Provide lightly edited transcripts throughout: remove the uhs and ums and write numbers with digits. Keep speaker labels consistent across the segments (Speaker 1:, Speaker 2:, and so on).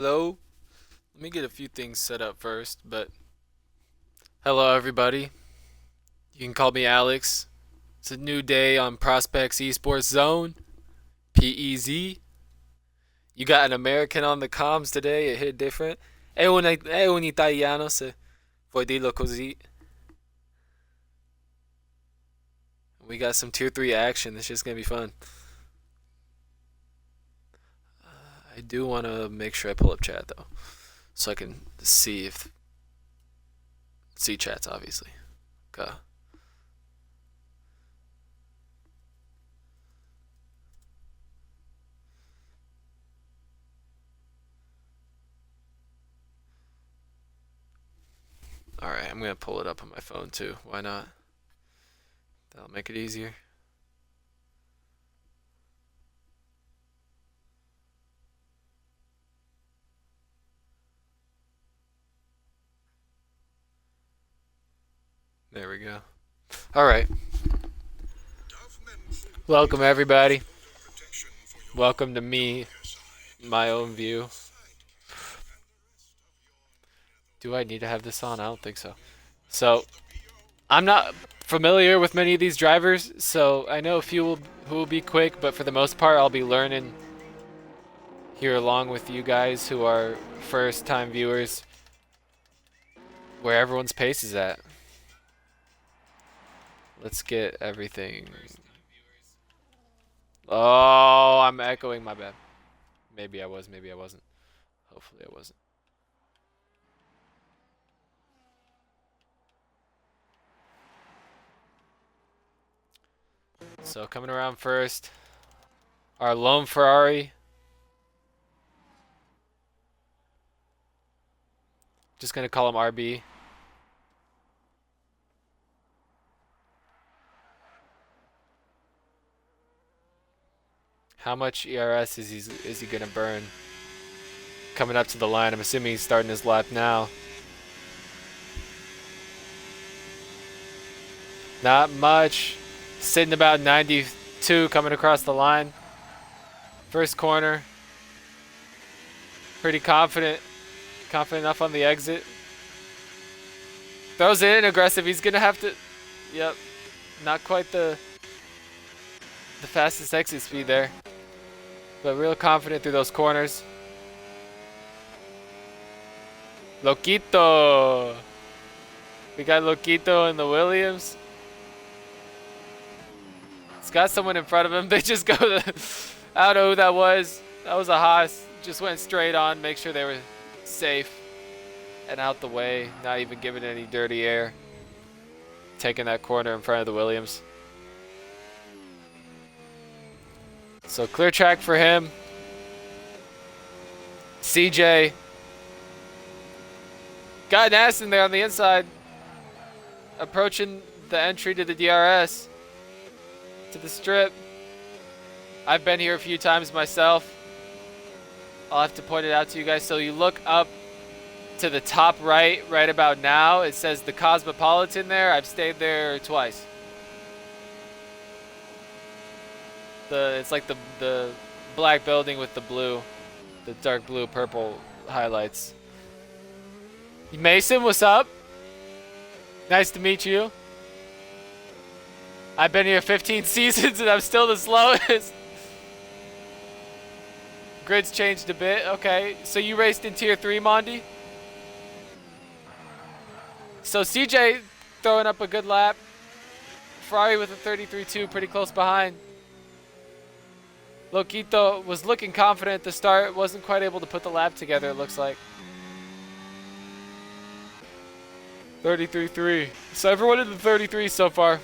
Speaker 1: Hello. Let me get a few things set up first, but hello everybody. You can call me Alex. It's a new day on Prospectsesportszone. PEZ. You got an American on the comms today. It hit different. È un italiano se vuoi dirlo così. We got some tier 3 action. It's just gonna be fun. I do want to make sure I pull up chat though, so I can see chats obviously. Okay. Alright, I'm gonna pull it up on my phone too. Why not? That'll make it easier. There we go. Alright. Welcome everybody. Welcome to me, my own view. Do I need to have this on? I don't think so. So, I'm not familiar with many of these drivers, so I know a few who will be quick, but for the most part, I'll be learning here along with you guys who are first-time viewers where everyone's pace is at. Let's get everything. Oh, I'm echoing, my bad. Maybe I was, maybe I wasn't. Hopefully I wasn't. So coming around first, our lone Ferrari. Just gonna call him RB. How much ERS is he gonna burn? Coming up to the line, I'm assuming he's starting his lap now. Not much. Sitting about 92 coming across the line. First corner. Pretty confident. Confident enough on the exit. Throws it in aggressive. He's gonna have to. Yep. Not quite the fastest exit speed there. But real confident through those corners. Loquito. We got Loquito in the Williams. He's got someone in front of him. They just go to, I don't know who that was. That was a Haas. Just went straight on, make sure they were safe and out the way. Not even giving any dirty air. Taking that corner in front of the Williams. So clear track for him. CJ. Got an ass in there on the inside. Approaching the entry to the DRS. To the strip. I've been here a few times myself. I'll have to point it out to you guys. So you look up to the top right about now. It says the Cosmopolitan there. I've stayed there twice. It's like the black building with the blue, the dark blue purple highlights. Mason, what's up? Nice to meet you. I've been here 15 seasons and I'm still the slowest. Grid's changed a bit. Okay, so you raced in tier 3, Mondi? So CJ throwing up a good lap. Ferrari with a 33.2, pretty close behind. Loquito was looking confident at the start, wasn't quite able to put the lap together, it looks like. 33.3. So everyone in the 33 so far.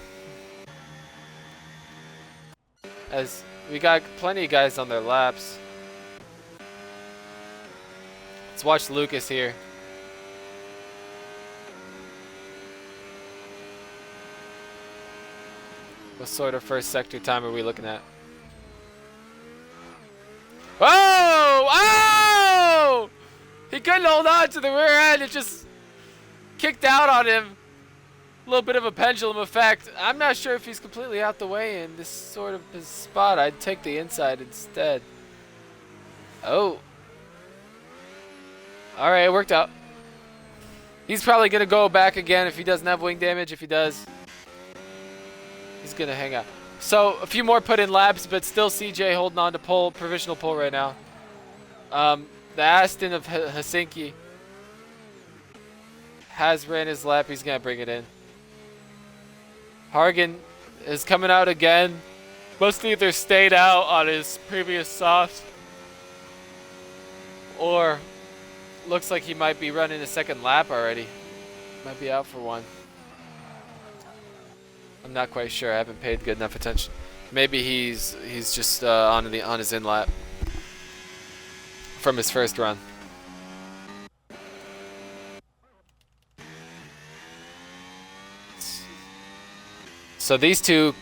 Speaker 1: As we got plenty of guys on their laps. Let's watch Lucas here. What sort of first sector time are we looking at? Oh! Oh! He couldn't hold on to the rear end. It just kicked out on him. A little bit of a pendulum effect. I'm not sure if he's completely out the way in this sort of spot. I'd take the inside instead. Oh. All right, it worked out. He's probably going to go back again if he doesn't have wing damage. If he does, he's going to hang out. So a few more put in laps, but still CJ holding on to pole, provisional pole right now. The Aston of Helsinki has ran his lap. He's going to bring it in. Hargan is coming out again. Must either stayed out on his previous soft or looks like he might be running a second lap already. Might be out for one. I'm not quite sure. I haven't paid good enough attention. Maybe he's just on his in lap from his first run. So these two,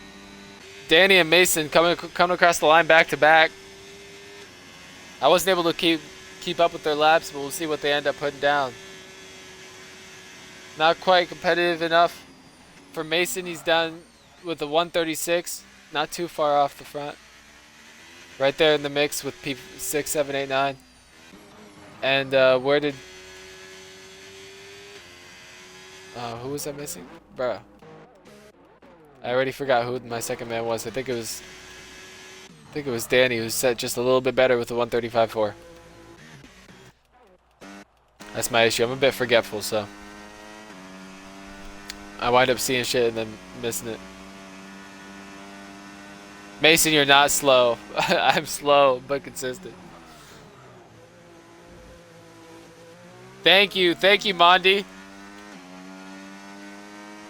Speaker 1: Danny and Mason, coming across the line back to back. I wasn't able to keep up with their laps, but we'll see what they end up putting down. Not quite competitive enough for Mason. He's done with the 136, not too far off the front. Right there in the mix with P6, 7, 8, 9. And where did... who was I missing? Bruh. I already forgot who my second man was. I think it was Danny, who set just a little bit better with the 135.4. That's my issue. I'm a bit forgetful, so I wind up seeing shit and then missing it. Mason, you're not slow. I'm slow, but consistent. Thank you, Mondi.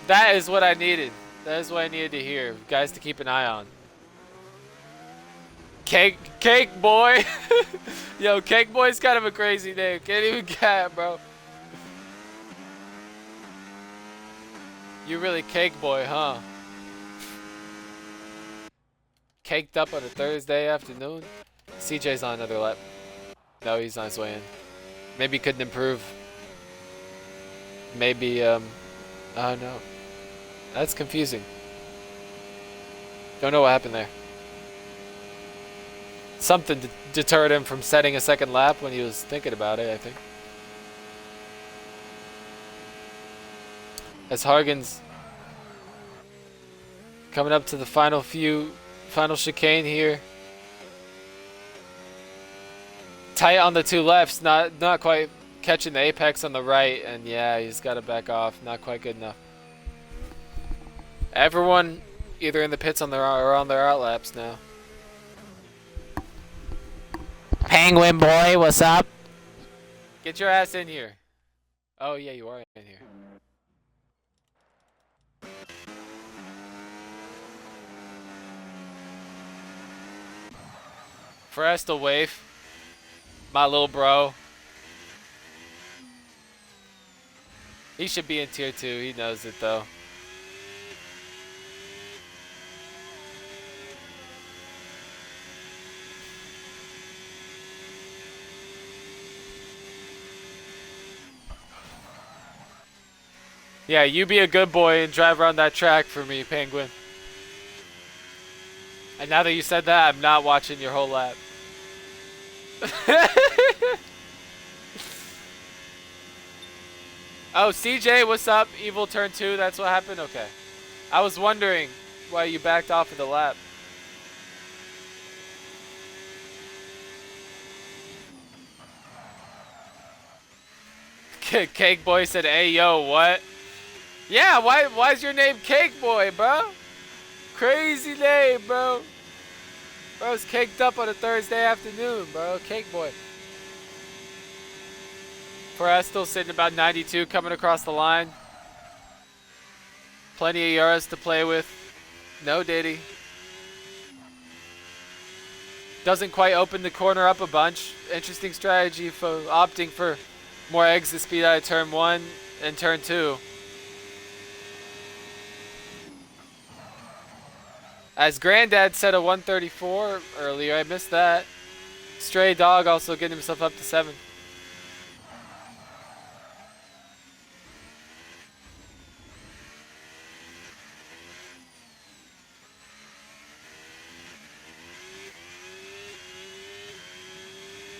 Speaker 1: That is what I needed. That is what I needed to hear. Guys to keep an eye on. Cake Boy. Yo, Cake Boy's kind of a crazy name. Can't even get it, bro. You really Cake Boy, huh? Caked up on a Thursday afternoon. CJ's on another lap. No, he's on his way in. Maybe he couldn't improve. Maybe, oh no. That's confusing. Don't know what happened there. Something deterred him from setting a second lap when he was thinking about it, I think. As Hargan's coming up to the final chicane here. Tight on the two lefts, not quite catching the apex on the right, and yeah, he's got to back off. Not quite good enough. Everyone either in the pits or on their out laps now. Penguin boy, what's up? Get your ass in here. Oh yeah, you are in here. Forestal Waif, my little bro. He should be in tier 2. He knows it though. Yeah, you be a good boy and drive around that track for me, Penguin. And now that you said that, I'm not watching your whole lap. Oh, CJ, what's up? Evil turn 2, that's what happened? Okay. I was wondering why you backed off of the lap. Cake Boy said, hey, yo, what? Yeah, why's your name Cake Boy, bro? Crazy name, bro. Bro's caked up on a Thursday afternoon, bro. Cake Boy. Perez still sitting about 92 coming across the line. Plenty of Yaras to play with. No Diddy. Doesn't quite open the corner up a bunch. Interesting strategy for opting for more exit speed out of turn 1 and turn 2. As Granddad said a 134 earlier, I missed that. Stray Dog also getting himself up to 7.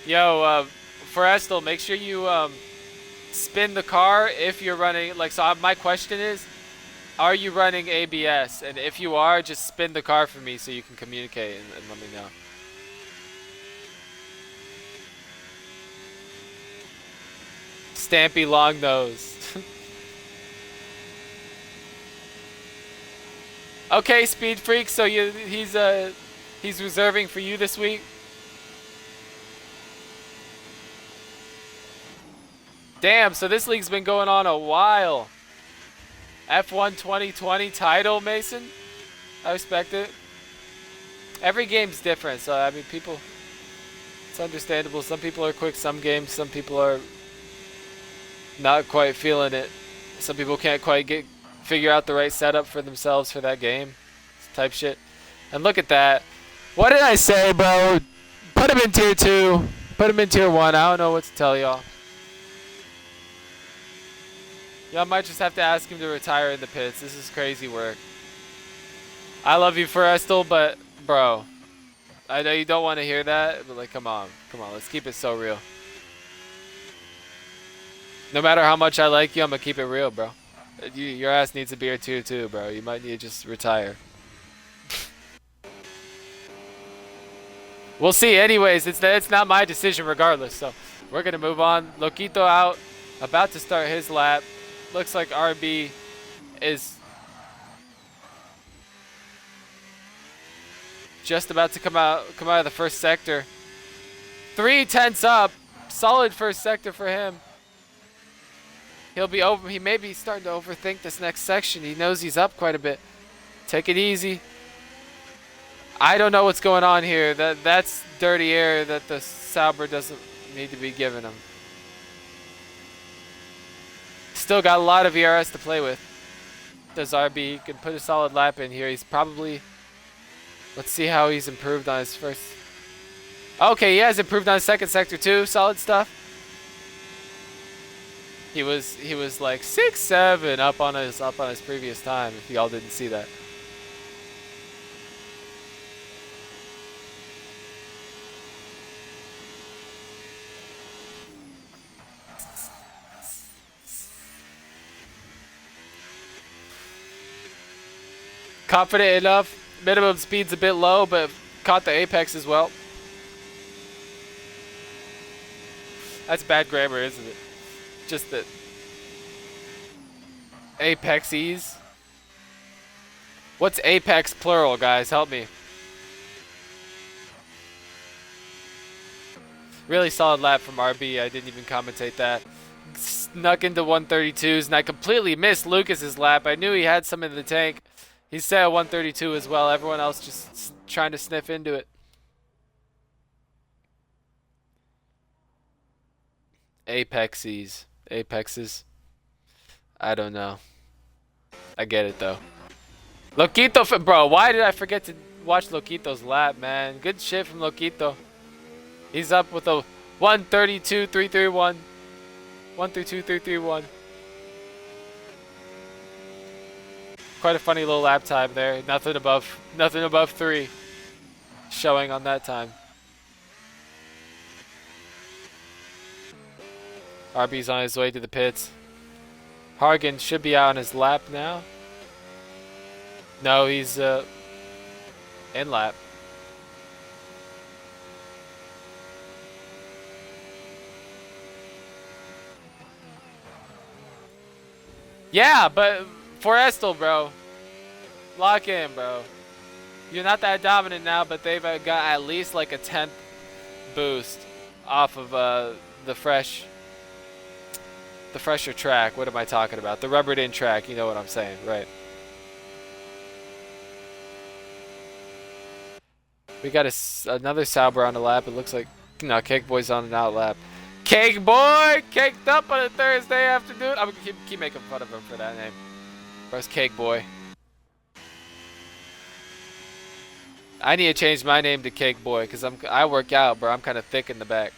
Speaker 1: Yo, for Estel, make sure you spin the car if you're running. Like, so my question is, are you running ABS? And if you are, just spin the car for me so you can communicate and let me know. Stampy long nose. Okay, Speed Freak. So he's reserving for you this week. Damn. So this league's been going on a while. F1 2020 title, Mason. I respect it. Every game's different, so I mean, people. It's understandable. Some people are quick. Some games. Some people are not quite feeling it. Some people can't quite figure out the right setup for themselves for that game, type shit. And look at that. What did I say, bro? Put him in tier 2. Put him in tier 1. I don't know what to tell y'all. Y'all might just have to ask him to retire in the pits. This is crazy work. I love you, Forestal, but bro, I know you don't want to hear that, but like, come on, let's keep it so real. No matter how much I like you, I'm gonna keep it real, bro. Your ass needs a beer tier 2, bro. You might need to just retire. We'll see. Anyways, it's not my decision regardless. So we're gonna move on. Loquito out, about to start his lap. Looks like RB is just about to come out of the first sector. 3/10 up. Solid first sector for him. He may be starting to overthink this next section. He knows he's up quite a bit. Take it easy. I don't know what's going on here. That's dirty air that the Sauber doesn't need to be giving him. Still got a lot of ERS to play with. Does RB. He can put a solid lap in here. He's probably... Let's see how he's improved on his first... Okay, he has improved on his second sector too. Solid stuff. He was like 6-7 up on his previous time, if y'all didn't see that. Confident enough. Minimum speed's a bit low, but caught the apex as well. That's bad grammar, isn't it? Just that apexies. What's apex plural, guys? Help me. Really solid lap from RB. I didn't even commentate that. Snuck into 132s, and I completely missed Lucas's lap. I knew he had some in the tank. He said 132 as well. Everyone else just trying to sniff into it. Apexes. I don't know. I get it though. Loquito, bro, why did I forget to watch Loquito's lap, man? Good shit from Loquito. He's up with a 132.331. 132.331. Quite a funny little lap time there. Nothing above 3 showing on that time. RB's on his way to the pits. Hargan should be out on his lap now. No, he's in lap. Yeah, but for Estel, bro. Lock in, bro. You're not that dominant now, but they've got at least like a 10th boost off of the fresher track. What am I talking about? The rubbered in track. You know what I'm saying, right? We got another Sauber on the lap. It looks like no, Cake Boy's on an out lap. Cake Boy, caked up on a Thursday afternoon. I'm gonna keep making fun of him for that name. Where's Cake Boy? I need to change my name to Cake Boy because I work out, bro. I'm kind of thick in the back.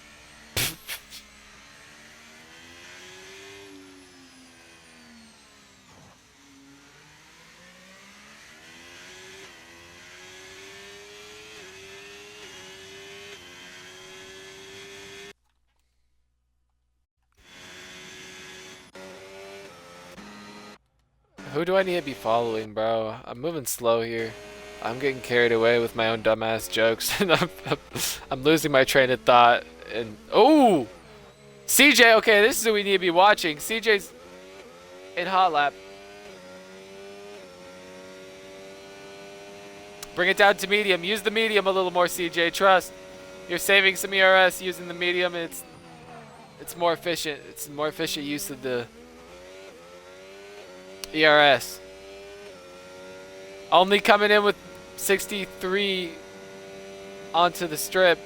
Speaker 1: Who do I need to be following, bro? I'm moving slow here. I'm getting carried away with my own dumbass jokes, and I'm losing my train of thought. And oh, CJ. Okay, this is who we need to be watching. CJ's in hot lap. Bring it down to medium. Use the medium a little more, CJ. Trust. You're saving some ERS using the medium. It's more efficient. It's more efficient use of the ERS. Only coming in with 63 onto the strip.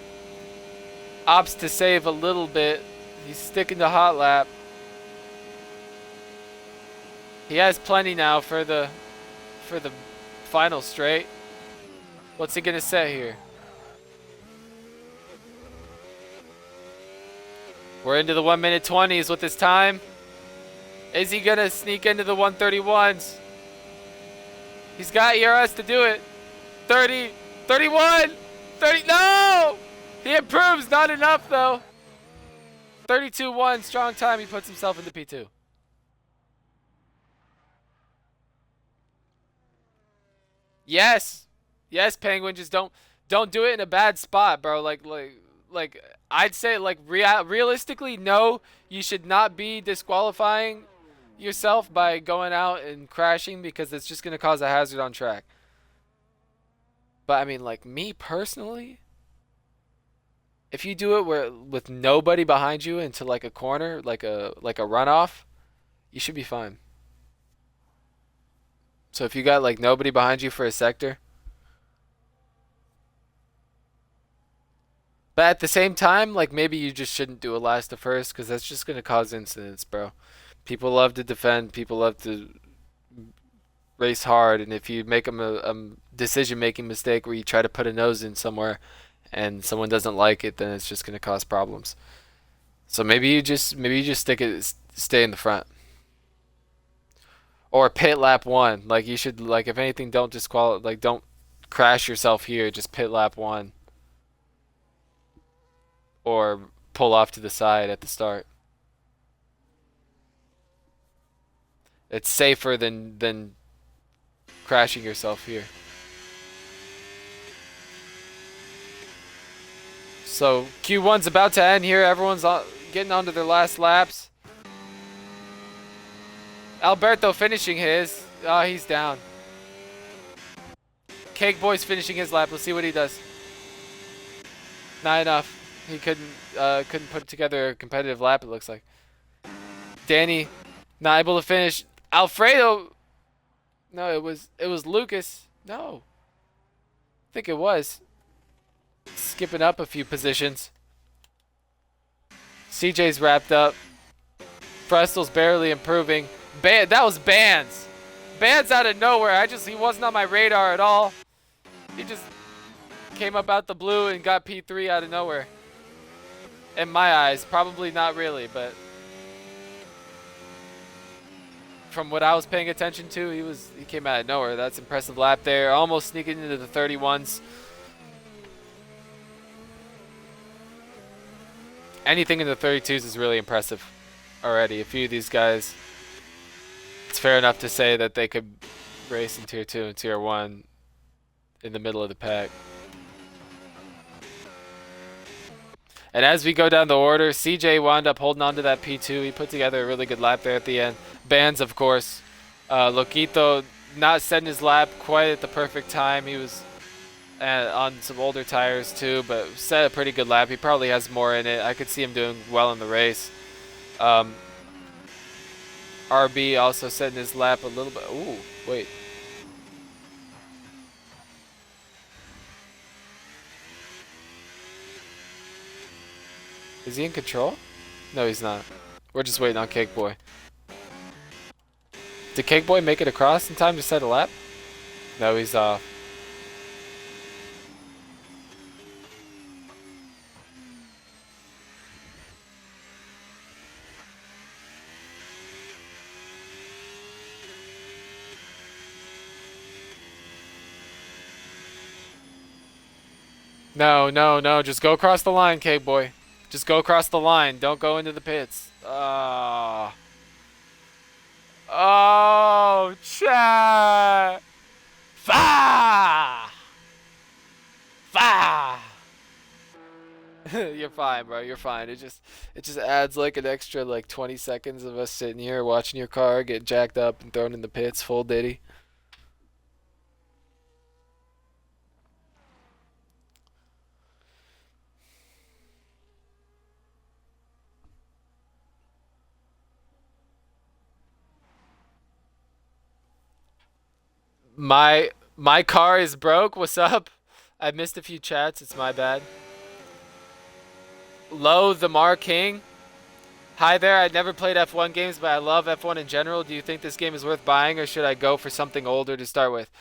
Speaker 1: Opts to save a little bit. He's sticking to hot lap. He has plenty now for the final straight. What's he gonna set here? We're into the 1 minute 20s with his time. Is he gonna sneak into the 131s? He's got ERS to do it. 30, 31, 30, no! He improves, not enough though. 32-1, strong time, he puts himself into P2. Yes. Yes, Penguin, just don't do it in a bad spot, bro. Like I'd say like realistically, no, you should not be disqualifying yourself by going out and crashing because it's just going to cause a hazard on track. But I mean, like me personally, if you do it with nobody behind you into like a corner, like a runoff, you should be fine. So if you got like nobody behind you for a sector, but at the same time, like maybe you just shouldn't do a last to first because that's just gonna cause incidents, bro. People love to defend. People love to race hard, and if you make a decision-making mistake where you try to put a nose in somewhere, and someone doesn't like it, then it's just gonna cause problems. So maybe you just stay in the front, or pit lap one. Like you should like if anything, don't disqualify. Like don't crash yourself here. Just pit lap one. Or pull off to the side at the start. It's safer than crashing yourself here. So Q1's about to end here. Everyone's getting onto their last laps. Alberto finishing his. Oh, he's down. Cake Boy's finishing his lap. Let's see what he does. Not enough. He couldn't put together a competitive lap, it looks like. Danny not able to finish. Alfredo. No, it was Lucas. No. I think it was. Skipping up a few positions. CJ's wrapped up. Frestel's barely improving. That was Bands. Bands out of nowhere. He wasn't on my radar at all. He just came up out the blue and got P3 out of nowhere. In my eyes, probably not really, but from what I was paying attention to, he came out of nowhere. That's an impressive lap there. Almost sneaking into the 31s. Anything in the 32s is really impressive already. A few of these guys, it's fair enough to say that they could race in Tier 2 and Tier 1 in the middle of the pack. And as we go down the order, CJ wound up holding on to that P2. He put together a really good lap there at the end. Bands, of course. Loquito not setting his lap quite at the perfect time. He was on some older tires too, but set a pretty good lap. He probably has more in it. I could see him doing well in the race. RB also setting his lap a little bit. Ooh, wait. Is he in control? No, he's not. We're just waiting on Cake Boy. Did Cake Boy make it across in time to set a lap? No, he's off. No, no, no. Just go across the line, Cake Boy. Just go across the line. Don't go into the pits. Oh, Bro, chat. Fa! Fa! You're fine, bro. You're fine. It just adds like an extra like 20 seconds of us sitting here watching your car get jacked up and thrown in the pits full Diddy. My car is broke. What's up? I missed a few chats. It's my bad. Low the Mar King. Hi there. I never played F1 games, but I love F1 in general. Do you think this game is worth buying, or should I go for something older to start with?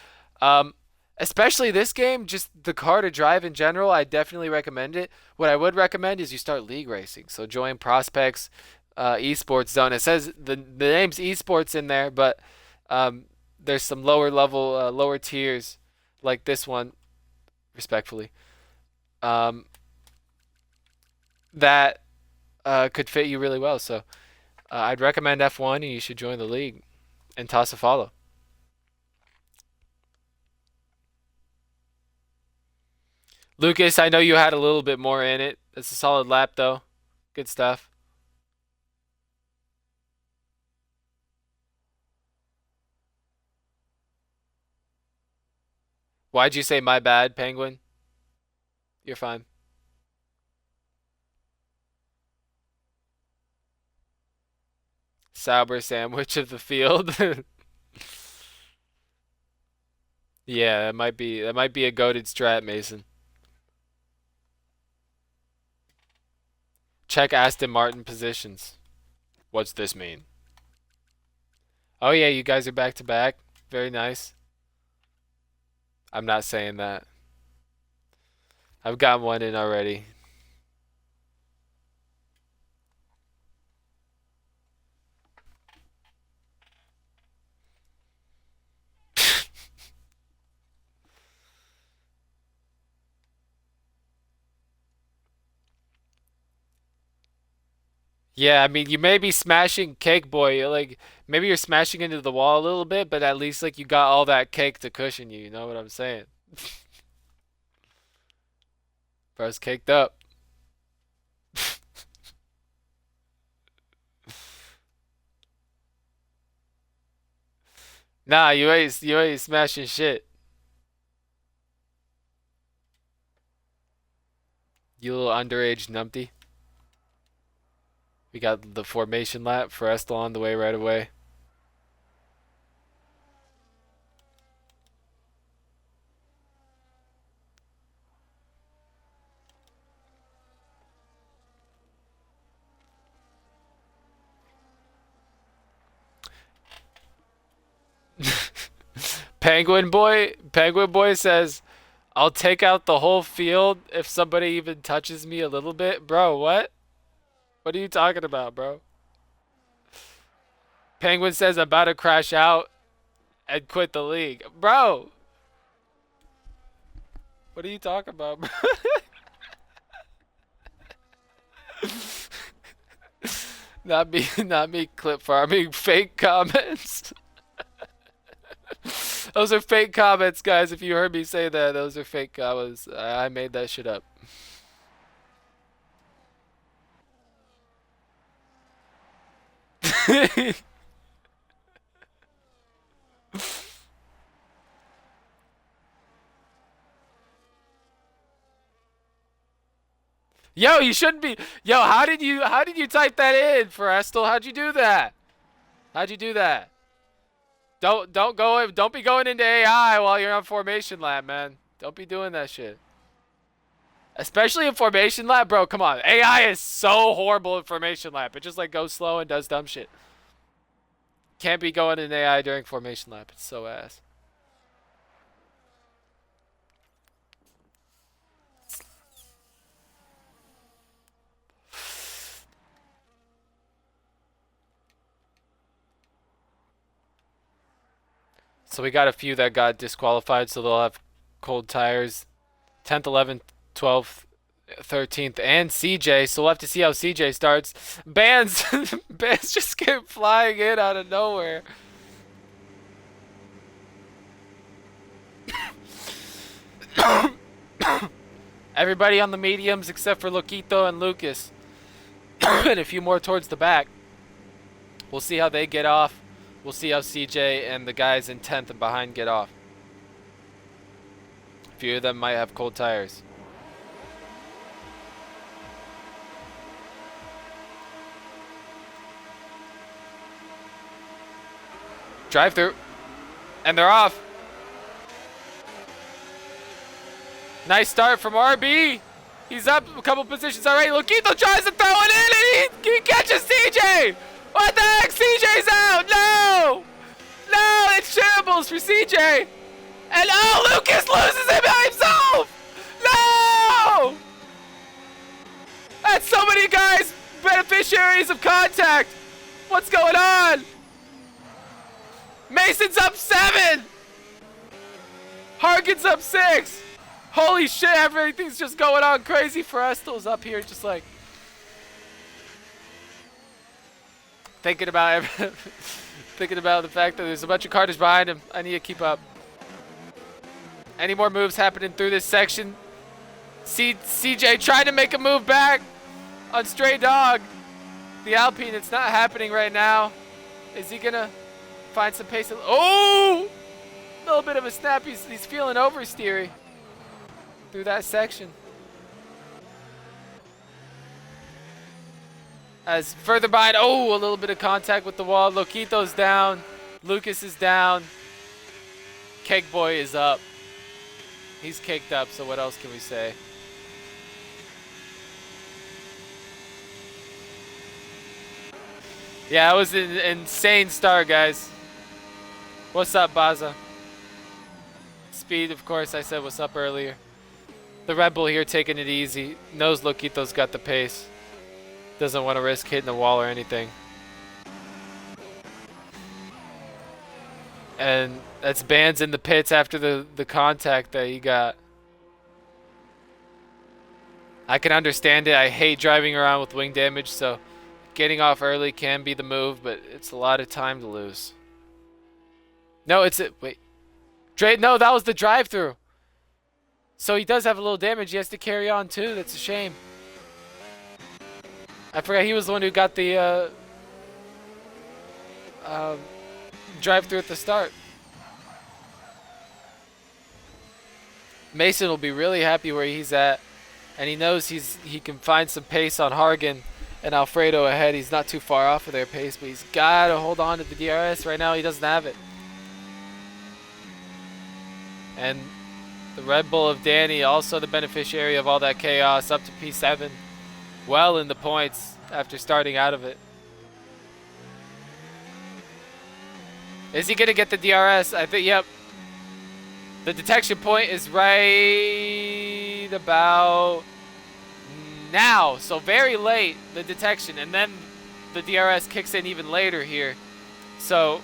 Speaker 1: Um, Especially this game, just the car to drive in general, I definitely recommend it. What I would recommend is you start league racing. So join Prospects Esports Zone. It says the name's Esports in there, but there's some lower level, lower tiers like this one, respectfully, um, that could fit you really well. So I'd recommend F1, and you should join the league and toss a follow. Lucas, I know you had a little bit more in it. It's a solid lap, though. Good stuff. Why'd you say my bad, Penguin? You're fine. Sauber sandwich of the field. Yeah, that might be a goated strat, Mason. Check Aston Martin positions. What's this mean? Oh yeah, you guys are back to back. Very nice. I'm not saying that. I've got one in already. Yeah, I mean, you may be smashing cake, boy. Like maybe you're smashing into the wall a little bit, but at least like you got all that cake to cushion you. You know what I'm saying? Bro's caked up. Nah, you ain't smashing shit. You little underage numpty. We got the formation lap for Estel on the way right away. Penguin Boy says, "I'll take out the whole field if somebody even touches me a little bit." Bro, what? What are you talking about, bro? Penguin says, "I'm about to crash out and quit the league." Bro, what are you talking about, bro? Not me clip farming fake comments. Those are fake comments, guys. If you heard me say that, those are fake comments. I made that shit up. Yo, you shouldn't be. Yo, how did you type that in for Estel? How'd you do that? How'd you do that? Don't be going into AI while you're on formation lab, man. Don't be doing that shit. Especially in formation lab, bro. Come on, AI is so horrible in formation lab. It just like goes slow and does dumb shit. Can't be going in AI during formation lab. It's so ass. So we got a few that got disqualified, so they'll have cold tires. 10th, 11th, 12th, 13th, and CJ. So we'll have to see how CJ starts. Bans, bans just came flying in out of nowhere. Everybody on the mediums except for Loquito and Lucas. And a few more towards the back. We'll see how they get off. We'll see how CJ and the guys in 10th and behind get off. A few of them might have cold tires. Drive through. And they're off. Nice start from RB. He's up a couple positions already. Loquito tries to throw it in and he catches CJ. What the heck? CJ's out. No. No, it's shambles for CJ. And oh, Lucas loses it by himself. No. That's so many guys beneficiaries of contact. What's going on? Mason's up 7. Hargan's up 6. Holy shit, everything's just going on crazy for Estel's up here, just like thinking about thinking about the fact that there's a bunch of carters behind him. I need to keep up. Any more moves happening through this section? CJ trying to make a move back on Stray Dog. The Alpine, it's not happening right now. Is he gonna find some pace? Oh! A little bit of a snap. He's feeling oversteery through that section. As further behind, oh, a little bit of contact with the wall. Loquito's down. Lucas is down. Cake Boy is up. He's caked up, so what else can we say? Yeah, it was an insane start, guys. What's up, Baza? Speed, of course, I said what's up earlier. The Red Bull here taking it easy. Knows Loquito's got the pace. Doesn't want to risk hitting the wall or anything. And that's Bands in the pits after the contact that he got. I can understand it. I hate driving around with wing damage, so getting off early can be the move, but it's a lot of time to lose. No, it's it. Wait. No, that was the drive-through. So he does have a little damage. He has to carry on too. That's a shame. I forgot he was the one who got the drive-through at the start. Mason will be really happy where he's at, and he knows he can find some pace on Hargan and Alfredo ahead. He's not too far off of their pace, but he's got to hold on to the DRS right now. He doesn't have it. And the Red Bull of Danny, also the beneficiary of all that chaos, up to P7. Well in the points after starting out of it. Is he going to get the DRS? I think, yep. The detection point is right about now. So very late, the detection. And then the DRS kicks in even later here. So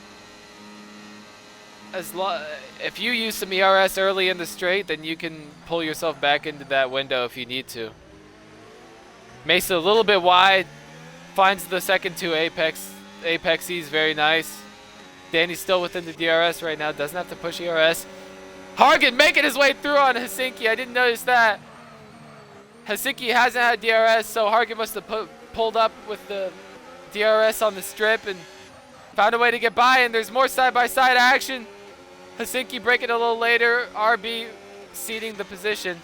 Speaker 1: if you use some ERS early in the straight, then you can pull yourself back into that window if you need to. Mesa a little bit wide, finds the second two apex. Apexies, very nice. Danny's still within the DRS right now, doesn't have to push ERS. Hargan making his way through on Helsinki, I didn't notice that. Helsinki hasn't had DRS, so Hargan must have pulled up with the DRS on the strip and found a way to get by, and there's more side-by-side action. Helsinki breaking a little later, RB ceding the position.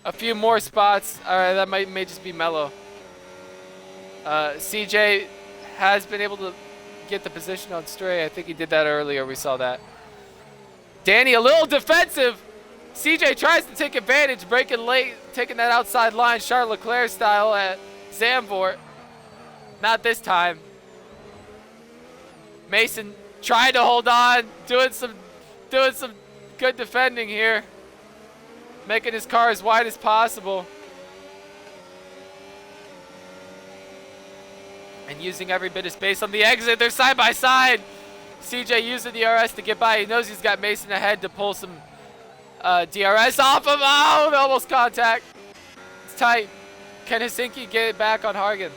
Speaker 1: A few more spots. All right, that may just be Mello. CJ has been able to get the position on Stray. I think he did that earlier. We saw that. Danny a little defensive. CJ tries to take advantage, breaking late, taking that outside line, Charles Leclerc style at Zandvoort. Not this time. Mason trying to hold on, doing some good defending here, making his car as wide as possible, and using every bit of space on the exit. They're side by side. CJ using the DRS to get by. He knows he's got Mason ahead to pull some DRS off of. Oh, almost contact. It's tight. Can Helsinki get it back on Hargan?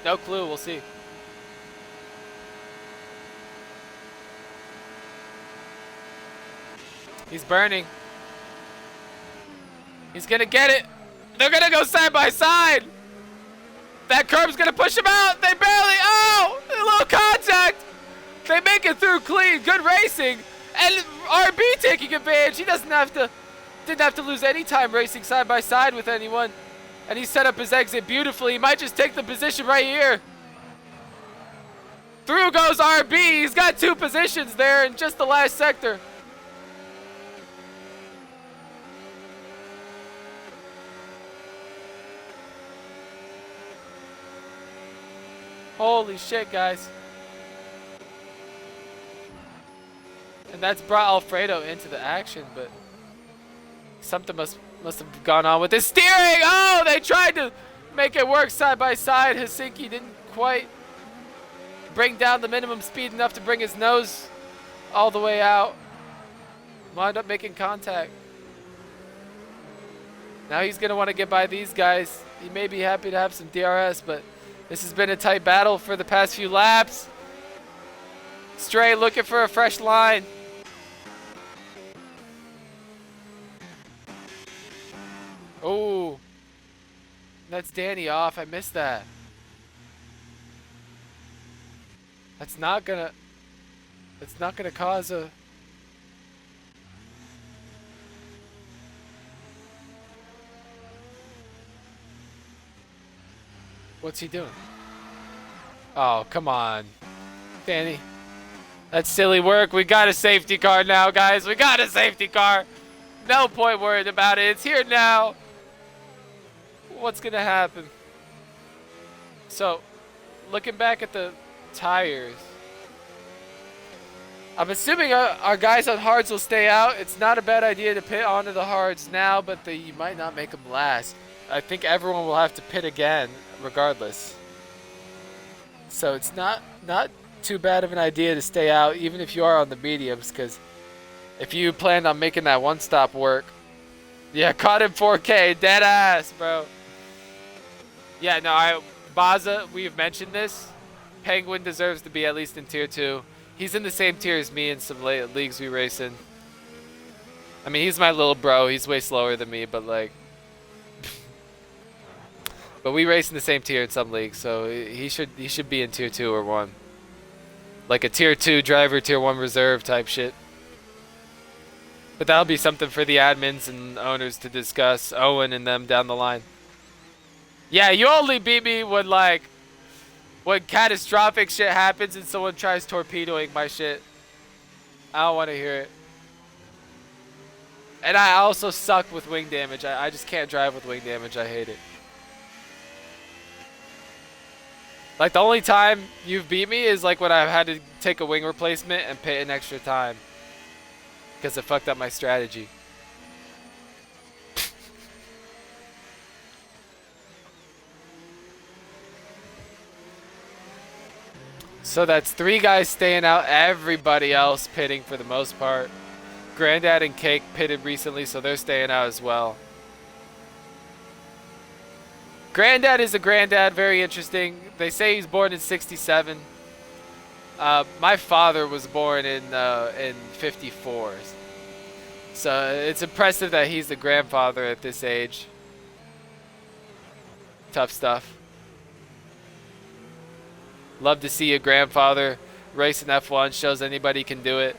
Speaker 1: No clue. We'll see. He's burning. He's gonna get it. They're gonna go side by side. That curb's gonna push him out. They barely. Oh, a little contact. They make it through clean. Good racing. And RB taking advantage. He didn't have to lose any time racing side by side with anyone. And he set up his exit beautifully. He might just take the position right here. Through goes RB. He's got 2 positions there in just the last sector. Holy shit, guys. And that's brought Alfredo into the action, but something must have gone on with his steering. Oh, they tried to make it work side by side. Helsinki didn't quite bring down the minimum speed enough to bring his nose all the way out. Wound up making contact. Now he's going to want to get by these guys. He may be happy to have some DRS, but this has been a tight battle for the past few laps. Stray looking for a fresh line. Oh, that's Danny off. I missed that. That's not gonna cause a... What's he doing? Oh, come on. Danny. That's silly work. We got a safety car now, guys. We got a safety car. No point worried about it. It's here now. What's going to happen? So, looking back at the tires, I'm assuming our guys on hards will stay out. It's not a bad idea to pit onto the hards now, but you might not make them last. I think everyone will have to pit again, regardless. So it's not too bad of an idea to stay out, even if you are on the mediums, because if you planned on making that one stop work, yeah, caught in 4K, dead ass, bro. Yeah, no, Baza, we've mentioned this. Penguin deserves to be at least in tier 2. He's in the same tier as me in some leagues we race in. I mean, he's my little bro. He's way slower than me, but like, but we race in the same tier in some leagues, so he should be in tier 2 or 1, like a tier 2 driver, tier 1 reserve type shit. But that'll be something for the admins and owners to discuss, Owen and them down the line. Yeah, you only beat me when catastrophic shit happens and someone tries torpedoing my shit. I don't want to hear it. And I also suck with wing damage. I just can't drive with wing damage. I hate it. Like, the only time you've beat me is like when I've had to take a wing replacement and pay an extra time, because it fucked up my strategy. So that's 3 guys staying out, everybody else pitting for the most part. Grandad and Cake pitted recently, so they're staying out as well. Grandad is a granddad, very interesting. They say he's born in '67. My father was born in '54. So it's impressive that he's the grandfather at this age. Tough stuff. Love to see a grandfather race in F1. Shows anybody can do it.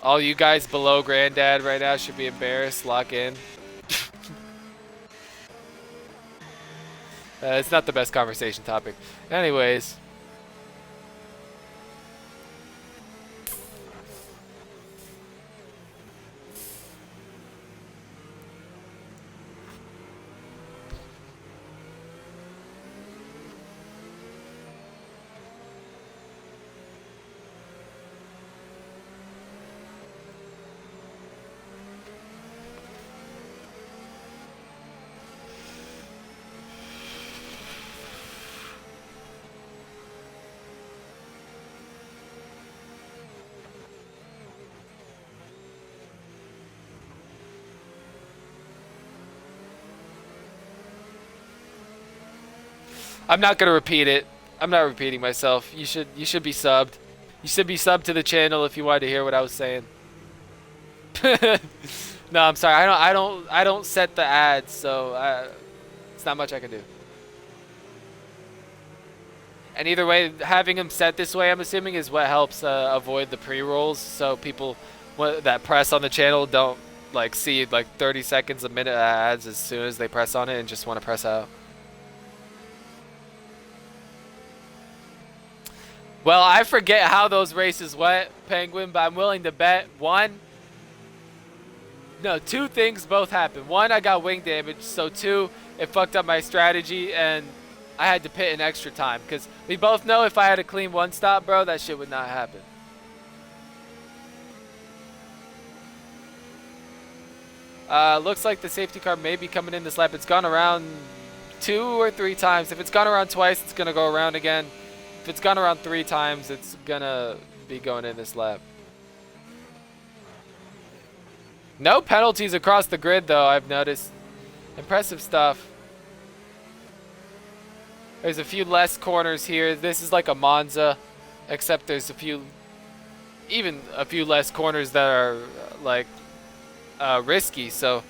Speaker 1: All you guys below Granddad right now should be embarrassed. Lock in. It's not the best conversation topic. Anyways. I'm not gonna repeat it. I'm not repeating myself. You should be subbed. You should be subbed to the channel if you wanted to hear what I was saying. No, I'm sorry. I don't set the ads, so it's not much I can do. And either way, having them set this way, I'm assuming, is what helps avoid the pre-rolls. So people that press on the channel don't like see like 30 seconds, a minute ads as soon as they press on it and just want to press out. Well, I forget how those races went, Penguin, but I'm willing to bet two things both happened. One, I got wing damage, so two, it fucked up my strategy, and I had to pit in extra time. Because we both know if I had a clean one stop, bro, that shit would not happen. Looks like the safety car may be coming in this lap. It's gone around 2 or 3 times. If it's gone around twice, it's going to go around again. If it's gone around 3 times, it's going to be going in this lap. No penalties across the grid, though, I've noticed. Impressive stuff. There's a few less corners here. This is like a Monza, except there's even a few less corners that are like risky, so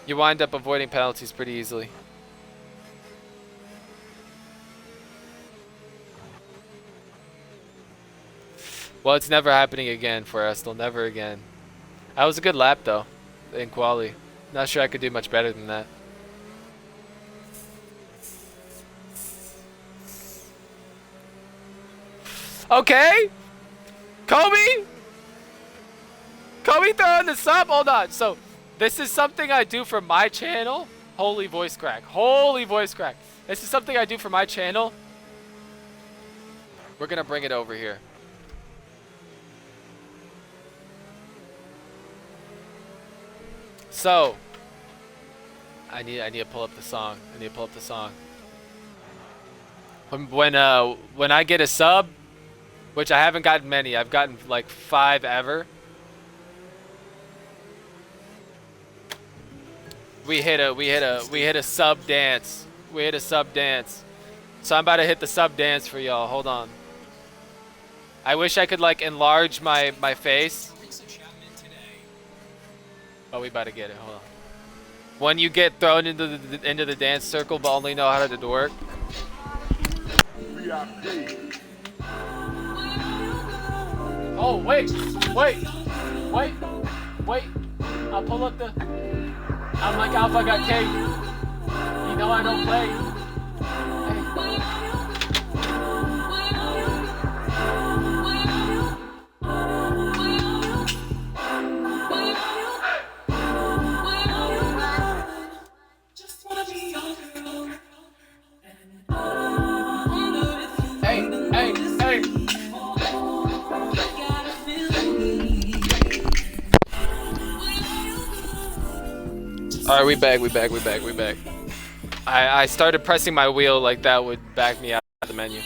Speaker 1: you wind up avoiding penalties pretty easily. Well, it's never happening again for Estel. Never again. That was a good lap, though, in quali. Not sure I could do much better than that. Okay. Kobe throwing the sub. Hold on. So this is something I do for my channel. Holy voice crack. Holy voice crack. This is something I do for my channel. We're going to bring it over here. So, I need to pull up the song. When I get a sub, which I haven't gotten many. I've gotten like 5 ever. We hit a sub dance. So I'm about to hit the sub dance for y'all. Hold on. I wish I could like enlarge my face. Oh, we about to get it. Hold on. When you get thrown into the dance circle, but only know how to work. Oh wait. I'll pull up the. I'm like Alpha got K. You know I don't play. Hey. Alright, we back. I started pressing my wheel like that would back me out of the menu.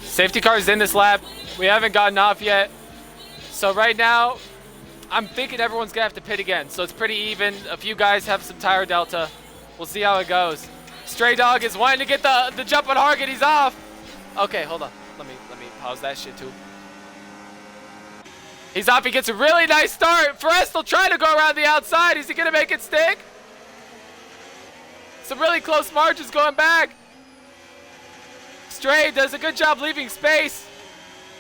Speaker 1: Safety car's in this lap. We haven't gotten off yet. So right now, I'm thinking everyone's gonna have to pit again. So it's pretty even. A few guys have some tire delta. We'll see how it goes. Stray Dog is wanting to get the jump on Hargett. He's off. Okay, hold on. Let me pause that shit too. He's off. He gets a really nice start. Forrestal trying to go around the outside. Is he going to make it stick? Some really close margins going back. Stray does a good job leaving space.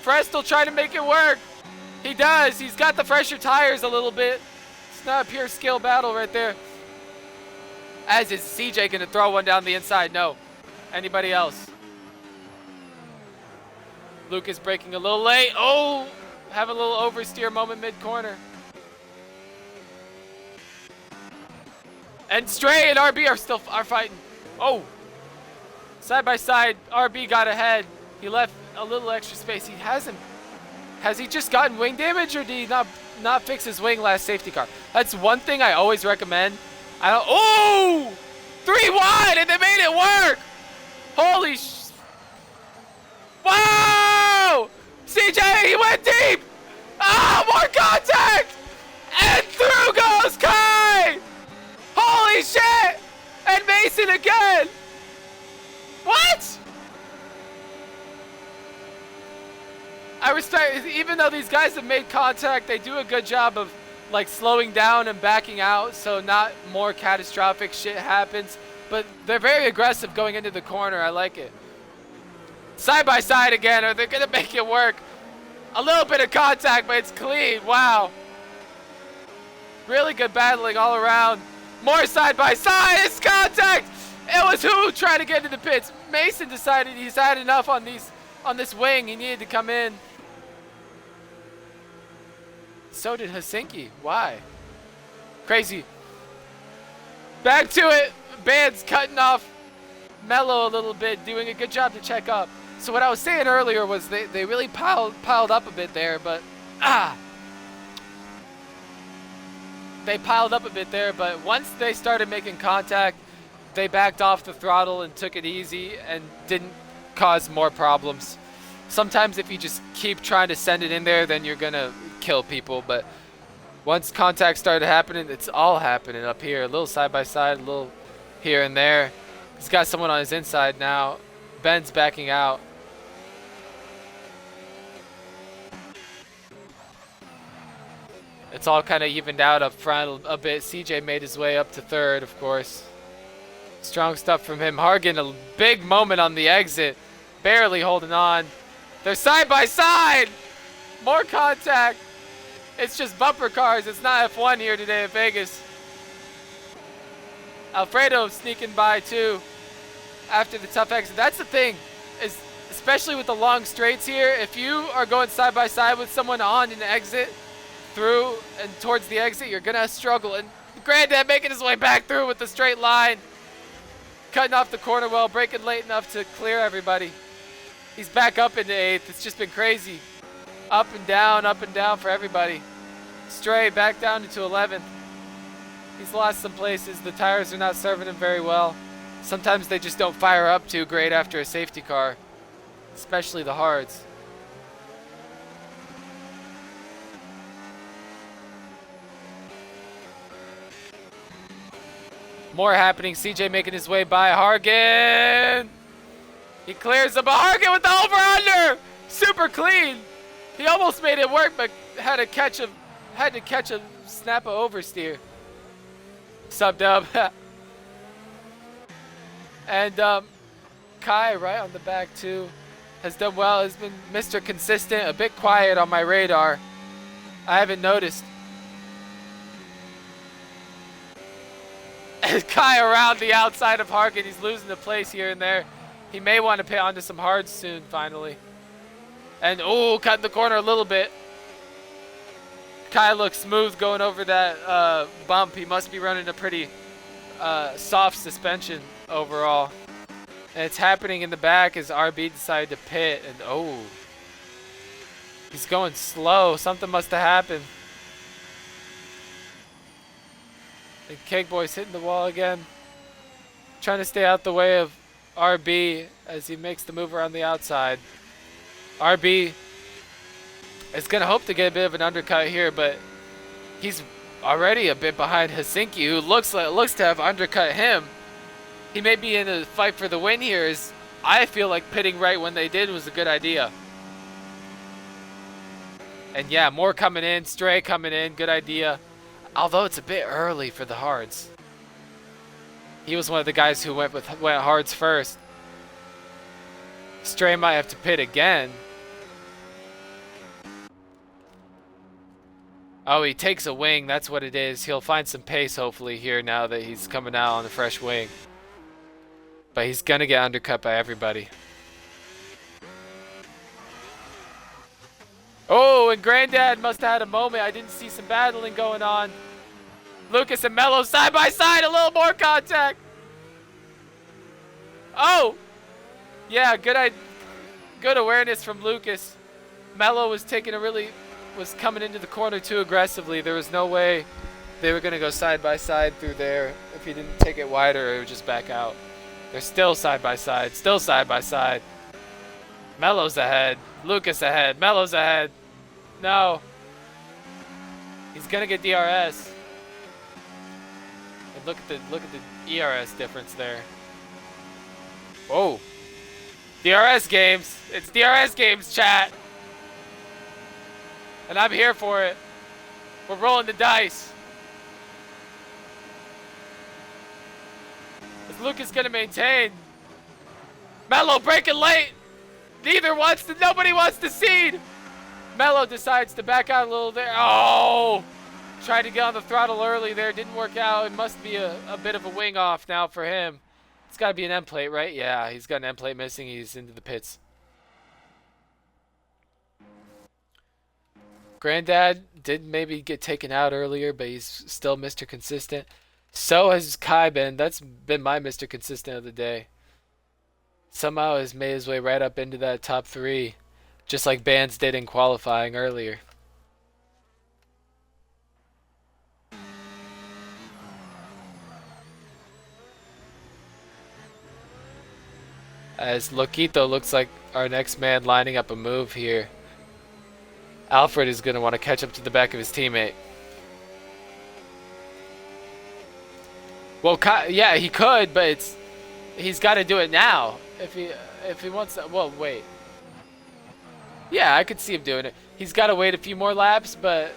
Speaker 1: Forrestal trying to make it work. He does. He's got the fresher tires a little bit. It's not a pure skill battle right there. As is CJ going to throw one down the inside? No. Anybody else? Luke is braking a little late. Oh! Have a little oversteer moment mid-corner. And Stray and RB are fighting. Oh! Side by side, RB got ahead. He left a little extra space. He hasn't. Has he just gotten wing damage, or did he not fix his wing last safety car? That's one thing I always recommend. Oh! 3 wide, and they made it work! Holy sh... Wow! CJ, he went deep! Ah, more contact! And through goes Kai! Holy shit! And Mason again! What? I respect, even though these guys have made contact, they do a good job of like slowing down and backing out so not more catastrophic shit happens. But they're very aggressive going into the corner. I like it. Side by side again. Are they going to make it work? A little bit of contact, but it's clean. Wow. Really good battling all around. More side by side. It's contact. It was who trying to get into the pits. Mason decided he's had enough on this wing. He needed to come in. So did Helsinki. Why? Crazy. Back to it. Band's cutting off Mello a little bit, doing a good job to check up. So what I was saying earlier was they really piled up a bit there, but they piled up a bit there, but once they started making contact, they backed off the throttle and took it easy and didn't cause more problems. Sometimes if you just keep trying to send it in there, then you're gonna kill people, but once contact started happening, it's all happening up here. A little side by side, a little here and there. He's got someone on his inside now. Ben's backing out. It's all kind of evened out up front a bit. CJ made his way up to third, of course. Strong stuff from him. Hargan, a big moment on the exit. Barely holding on. They're side by side. More contact. It's just bumper cars. It's not F1 here today in Vegas. Alfredo sneaking by too after the tough exit. That's the thing, is especially with the long straights here, if you are going side by side with someone on an exit through and towards the exit, you're gonna struggle. And Granddad making his way back through with the straight line, cutting off the corner well, braking late enough to clear everybody. He's back up into 8th. It's just been crazy. Up and down for everybody. Stray back down into 11th. He's lost some places. The tires are not serving him very well. Sometimes they just don't fire up too great after a safety car, especially the hards. More happening. CJ making his way by Hargan. He clears him. Hargan with the over-under. Super clean. He almost made it work, but had to catch a snap of oversteer. Sub dub. And Kai right on the back too has done well. Has been Mr. Consistent. A bit quiet on my radar. I haven't noticed. Kai around the outside of Hargan. He's losing the place here and there. He may want to pit onto some hards soon, finally. And, oh, cutting the corner a little bit. Kai looks smooth going over that bump. He must be running a pretty soft suspension overall. And it's happening in the back as RB decided to pit. And, oh, he's going slow. Something must have happened. And Cake Boy's hitting the wall again. Trying to stay out the way of RB as he makes the move around the outside. RB is going to hope to get a bit of an undercut here, but he's already a bit behind Helsinki, who looks to have undercut him. He may be in a fight for the win here. As I feel like pitting right when they did was a good idea. And yeah, more coming in, Stray coming in, good idea. Although it's a bit early for the hards. He was one of the guys who went hards first. Stray might have to pit again. Oh, he takes a wing. That's what it is. He'll find some pace, hopefully, here now that he's coming out on a fresh wing. But he's going to get undercut by everybody. Oh, and Granddad must have had a moment. I didn't see some battling going on. Lucas and Mello side by side. A little more contact. Oh! Yeah, good awareness from Lucas. Mello was coming into the corner too aggressively. There was no way they were going to go side by side through there. If he didn't take it wider, it would just back out. They're still side by side. Still side by side. Mello's ahead. Lucas ahead. Mello's ahead. No. He's going to get DRS. And look at the ERS difference there. Whoa. DRS games. It's DRS games, chat. And I'm here for it. We're rolling the dice. Is Lucas gonna maintain? Mello breaking late. Nobody wants to seed. Mello decides to back out a little there. Oh! Tried to get on the throttle early there. Didn't work out. It must be a bit of a wing off now for him. It's got to be an end plate, right? Yeah, he's got an end plate missing. He's into the pits. Granddad did maybe get taken out earlier, but he's still Mr. Consistent. So has Kai been. That's been my Mr. Consistent of the day. Somehow has made his way right up into that top 3, just like Bands did in qualifying earlier. As Loquito looks like our next man lining up a move here. Alfred is going to want to catch up to the back of his teammate. Well, yeah, he could, but he's got to do it now. If he wants to, well, wait. Yeah, I could see him doing it. He's got to wait a few more laps, but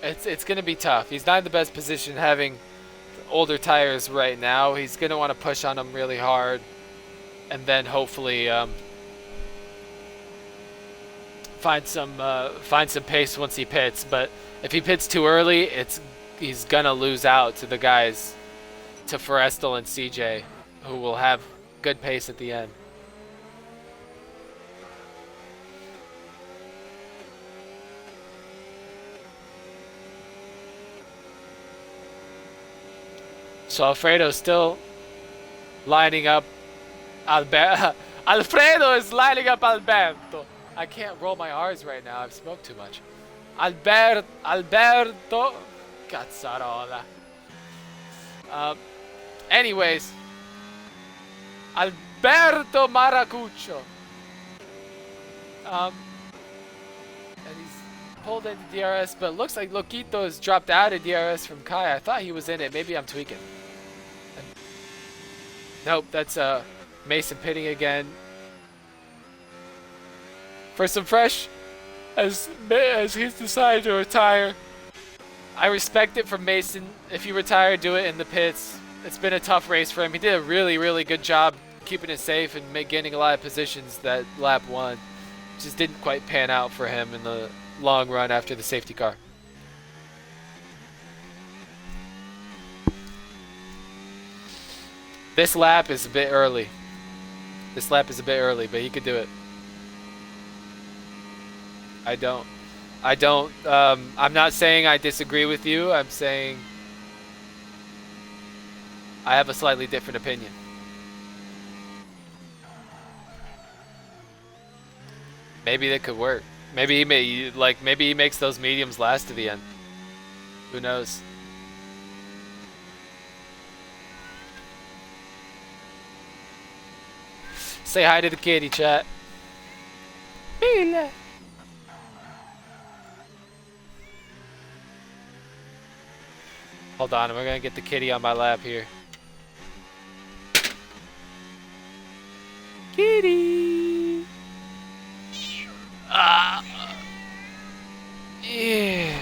Speaker 1: it's going to be tough. He's not in the best position having older tires right now. He's going to want to push on them really hard and then hopefully find some pace once he pits. But if he pits too early, he's going to lose out to the guys, to Forrestal and CJ, who will have good pace at the end. So Alfredo's still lining up Alfredo is lining up Alberto. I can't roll my R's right now. I've smoked too much. Alberto. Cazzarola. Anyways. Alberto Maracuccio. And he's pulled into DRS, but it looks like Loquito has dropped out of DRS from Kai. I thought he was in it. Maybe I'm tweaking. Nope, that's Mason pitting again. For some fresh, as he's decided to retire. I respect it from Mason. If you retire, do it in the pits. It's been a tough race for him. He did a really, really good job keeping it safe and gaining a lot of positions that lap 1. Just didn't quite pan out for him in the long run after the safety car. This lap is a bit early. But he could do it. I'm not saying I disagree with you. I'm saying I have a slightly different opinion. Maybe that could work. Maybe he makes those mediums last to the end. Who knows? Say hi to the kitty, chat. Bila. Hold on, we're gonna get the kitty on my lap here. Kitty. Yeah.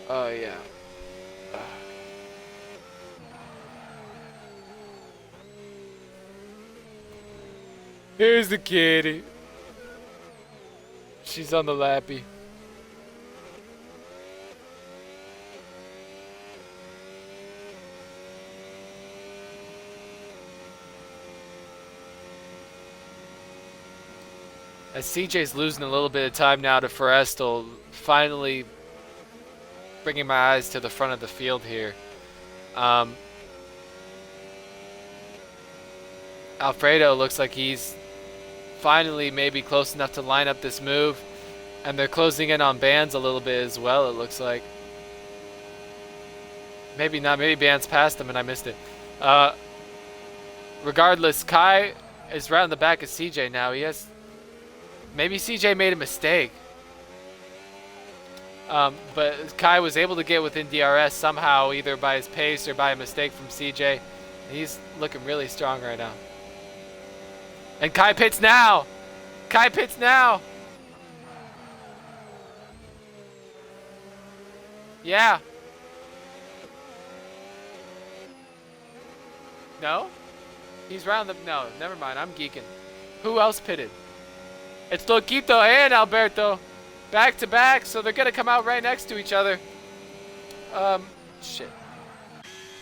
Speaker 1: Oh yeah. Here's the kitty. She's on the lappy. As CJ's losing a little bit of time now to Forrestal, finally bringing my eyes to the front of the field here. Alfredo looks like he's finally maybe close enough to line up this move, and they're closing in on Bands a little bit as well, it looks like. Maybe not, maybe Bands passed him and I missed it. Regardless, Kai is right on the back of CJ now. Maybe CJ made a mistake. But Kai was able to get within DRS somehow, either by his pace or by a mistake from CJ. He's looking really strong right now. And Kai pits now. Kai pits now. Yeah. No? He's round the... No, never mind. I'm geeking. Who else pitted? It's Loquito and Alberto. Back to back, so they're going to come out right next to each other. Shit.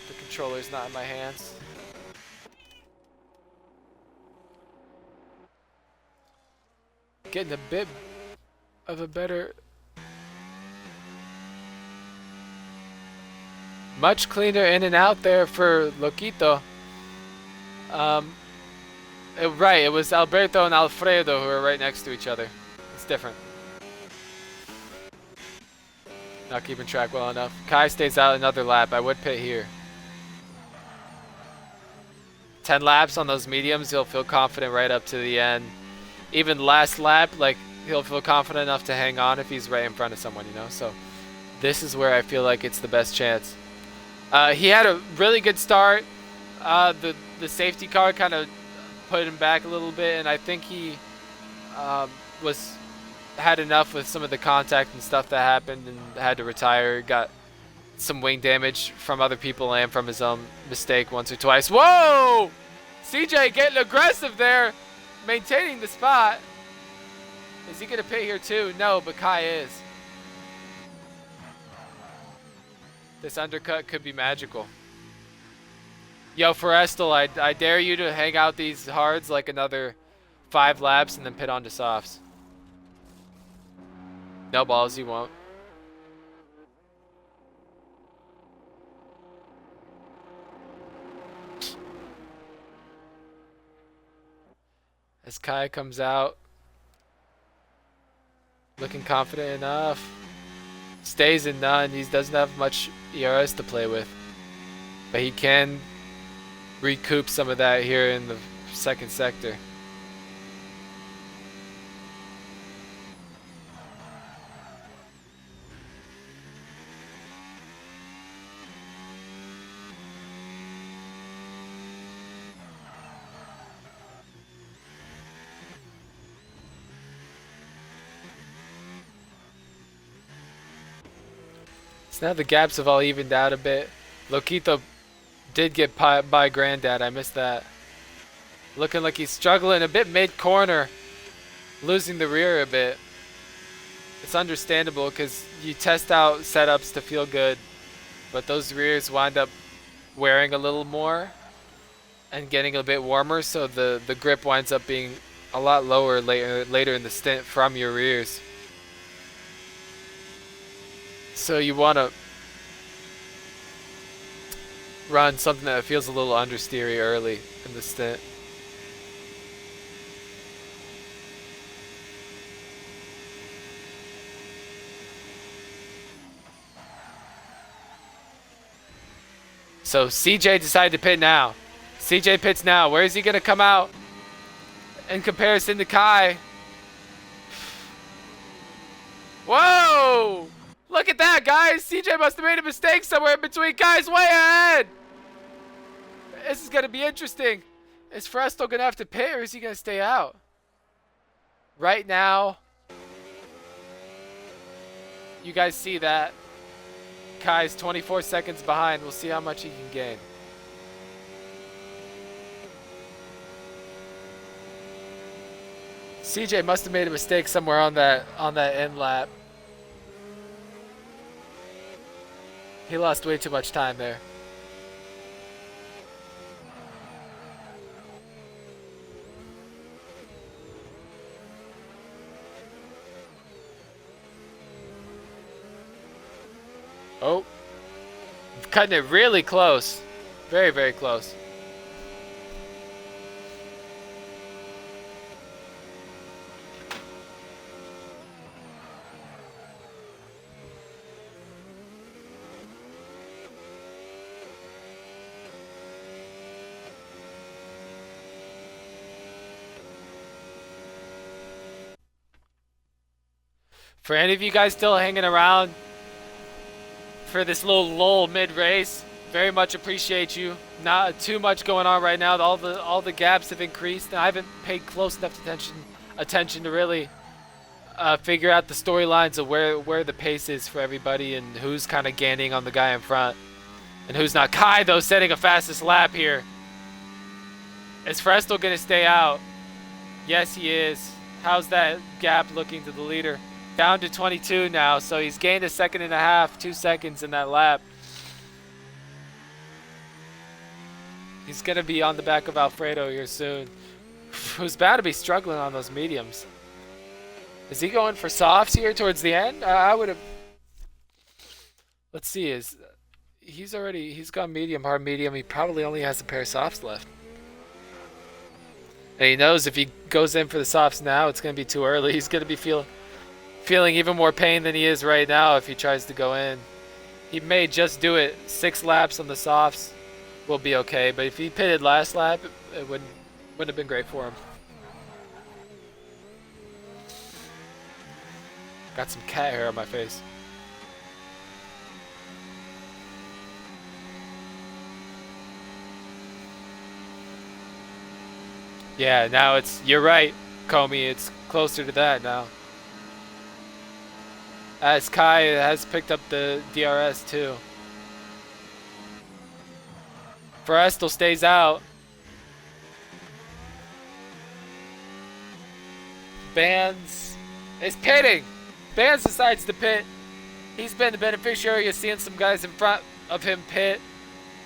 Speaker 1: The controller's not in my hands. Getting a bit of a better... Much cleaner in and out there for Loquito. Right, it was Alberto and Alfredo who were right next to each other. It's different. Not keeping track well enough. Kai stays out another lap. I would pit here. 10 laps on those mediums, he'll feel confident right up to the end. Even last lap, like, he'll feel confident enough to hang on if he's right in front of someone, you know? So this is where I feel like it's the best chance. He had a really good start. The safety car kind of put him back a little bit, and I think he had enough with some of the contact and stuff that happened and had to retire. Got some wing damage from other people and from his own mistake once or twice. Whoa! CJ getting aggressive there, maintaining the spot. Is he going to pit here too? No, but Kai is. This undercut could be magical. Yo, Forestal, I dare you to hang out these hards like another 5 laps and then pit onto softs. No balls, you won't. As Kai comes out, looking confident enough. Stays in none. He doesn't have much ERS to play with. But he can recoup some of that here in the second sector. So now the gaps have all evened out a bit. Loquito did get by Granddad. I missed that. Looking like he's struggling a bit mid-corner. Losing the rear a bit. It's understandable because you test out setups to feel good. But those rears wind up wearing a little more and getting a bit warmer. So the grip winds up being a lot lower later in the stint from your rears. So you want to run something that feels a little understeery early in the stint. So CJ decided to pit now. CJ pits now. Where is he going to come out in comparison to Kai? Whoa! Look at that, guys. CJ must have made a mistake somewhere in between. Kai's way ahead. This is going to be interesting. Is Fresto going to have to pit or is he going to stay out? Right now, you guys see that. Kai's 24 seconds behind. We'll see how much he can gain. CJ must have made a mistake somewhere on that end lap. He lost way too much time there. Oh. Cutting it really close. Very, very close. For any of you guys still hanging around for this little lull mid-race, Very much appreciate you. Not too much going on right now. All the gaps have increased, and I haven't paid close enough attention to really figure out the storylines of where the pace is for everybody and who's kind of gaining on the guy in front and who's not. Kai though setting a fastest lap here. Is Frestel gonna stay out? Yes, he is. How's that gap looking to the leader? Down to 22 now, so he's gained a second and a half, 2 seconds in that lap. He's going to be on the back of Alfredo here soon, who's bound to be struggling on those mediums. Is he going for softs here towards the end? I would have... Let's see. He's gone medium, hard medium. He probably only has a pair of softs left. And he knows if he goes in for the softs now, it's going to be too early. He's going to be feeling even more pain than he is right now if he tries to go in. He may just do it. 6 laps on the softs will be okay, but if he pitted last lap, it wouldn't have been great for him. Got some cat hair on my face. Yeah, now you're right, Comey, it's closer to that now. As Kai has picked up the DRS too. Frestel stays out. Bands is pitting. Bands decides to pit. He's been the beneficiary of seeing some guys in front of him pit.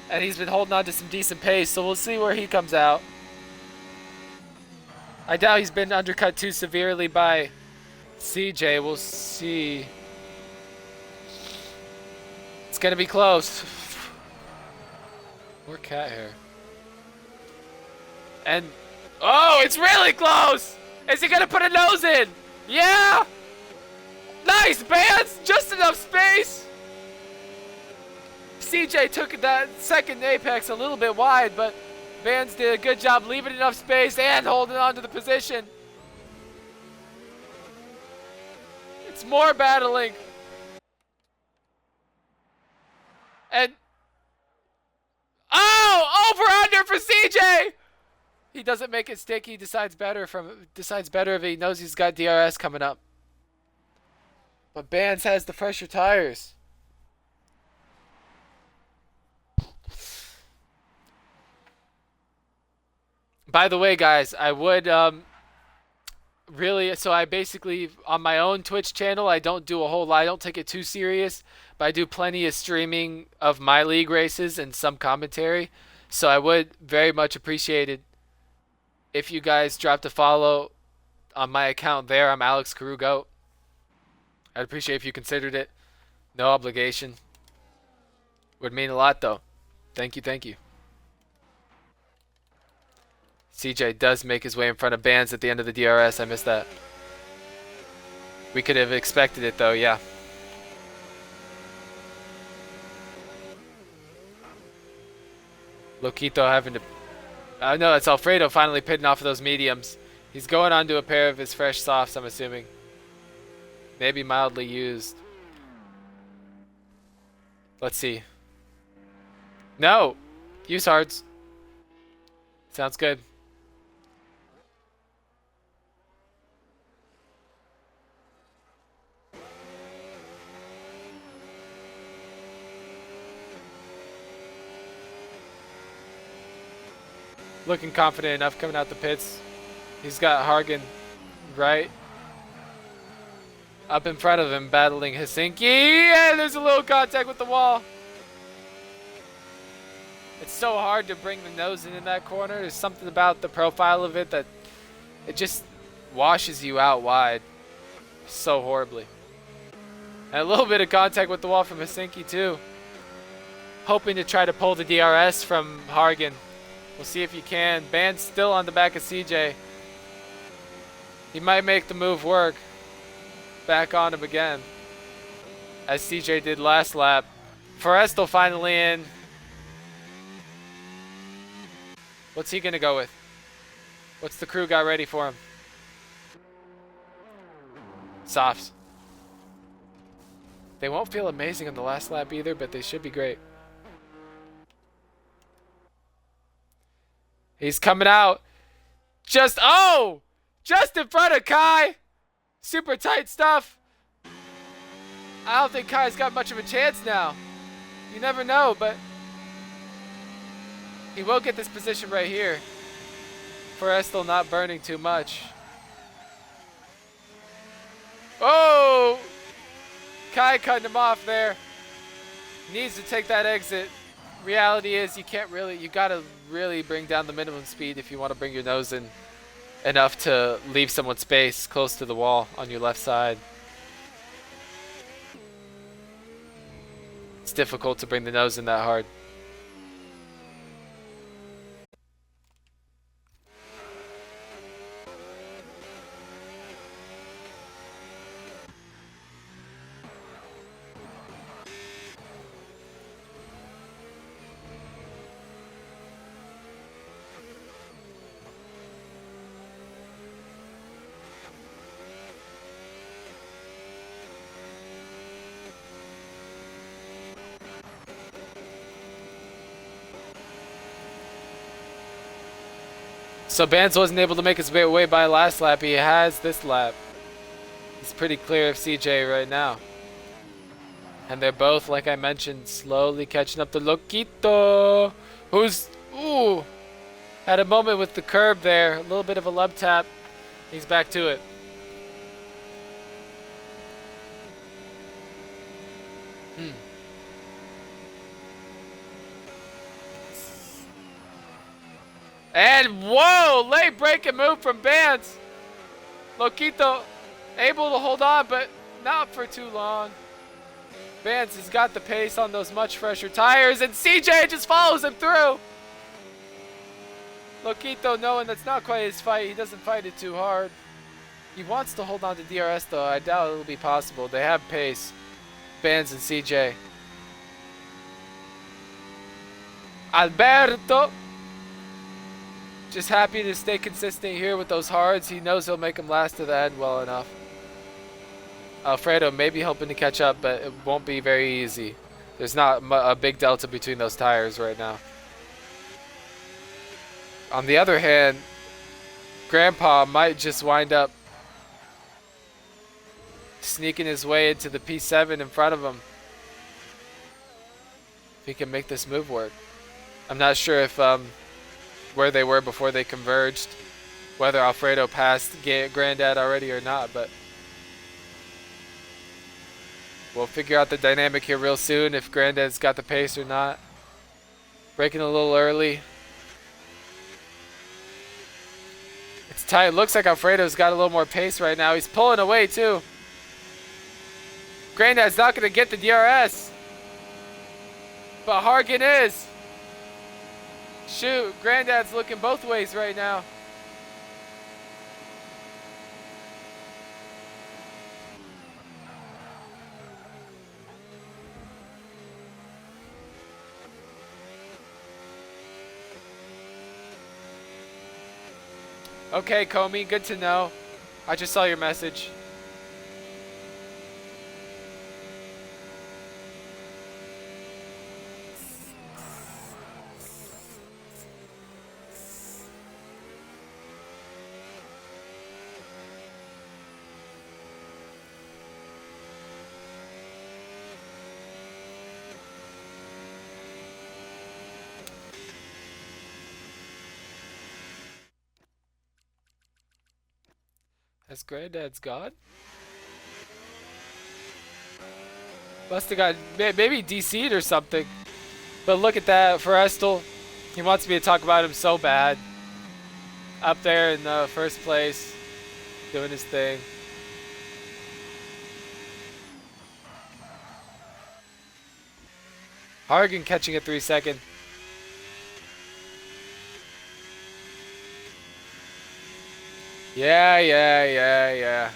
Speaker 1: And he's been holding on to some decent pace, so we'll see where he comes out. I doubt he's been undercut too severely by CJ. We'll see. It's going to be close. More cat hair. And, oh, it's really close! Is he gonna put a nose in? Yeah! Nice, Bands! Just enough space! CJ took that second apex a little bit wide, but Bands did a good job leaving enough space and holding on to the position. It's more battling. And oh, over under for CJ. He doesn't make it stick. He decides better if he knows he's got DRS coming up. But Bands has the fresher tires. By the way, guys, I would really, so I basically, on my own Twitch channel, I don't do a whole lot. I don't take it too serious, but I do plenty of streaming of my league races and some commentary. So I would very much appreciate it if you guys dropped a follow on my account there. I'm Alex Carugo. I'd appreciate if you considered it. No obligation. Would mean a lot, though. Thank you, thank you. CJ does make his way in front of Bands at the end of the DRS. I missed that. We could have expected it, though, yeah. Loquito having to... no, it's Alfredo finally pitting off of those mediums. He's going on to a pair of his fresh softs, I'm assuming. Maybe mildly used. Let's see. No! Use hards. Sounds good. Looking confident enough coming out the pits. He's got Hargan right up in front of him battling Helsinki. And there's a little contact with the wall. It's so hard to bring the nose in that corner. There's something about the profile of it that it just washes you out wide so horribly. And a little bit of contact with the wall from Helsinki too. Hoping to try to pull the DRS from Hargan. We'll see if you can. Band's still on the back of CJ. He might make the move work. Back on him again. As CJ did last lap. Forrestal finally in. What's he going to go with? What's the crew got ready for him? Softs. They won't feel amazing on the last lap either, but they should be great. He's coming out. Just in front of Kai. Super tight stuff. I don't think Kai's got much of a chance now. You never know, but he will get this position right here. Forrestal not burning too much. Oh! Kai cutting him off there. Needs to take that exit. Reality is you gotta really bring down the minimum speed if you want to bring your nose in enough to leave someone space close to the wall on your left side. It's difficult to bring the nose in that hard. So Bands wasn't able to make his way by last lap. He has this lap. He's pretty clear of CJ right now. And they're both, like I mentioned, slowly catching up to Loquito, who's, had a moment with the curb there. A little bit of a lub tap. He's back to it. And whoa, late breaking move from Bands. Loquito able to hold on, but not for too long. Bands has got the pace on those much fresher tires, and CJ just follows him through. Loquito, knowing that's not quite his fight, he doesn't fight it too hard. He wants to hold on to DRS though. I doubt it'll be possible. They have pace. Bands and CJ. Alberto. Just happy to stay consistent here with those hards. He knows he'll make them last to the end well enough. Alfredo may be hoping to catch up, but it won't be very easy. There's not a big delta between those tires right now. On the other hand, Grandpa might just wind up sneaking his way into the P7 in front of him. If he can make this move work. I'm not sure if where they were before they converged, whether Alfredo passed Granddad already or not, but we'll figure out the dynamic here real soon if Granddad's got the pace or not. Braking a little early. It's tight. It looks like Alfredo's got a little more pace right now. He's pulling away too. Granddad's not going to get the DRS, but Hargan is. Shoot, Granddad's looking both ways right now. Okay, Comey, good to know. I just saw your message. Has Granddad's gone? Must have got maybe DC'd or something. But look at that, Forrestal. He wants me to talk about him so bad. Up there in the first place, doing his thing. Hargan catching a 3-second. Yeah.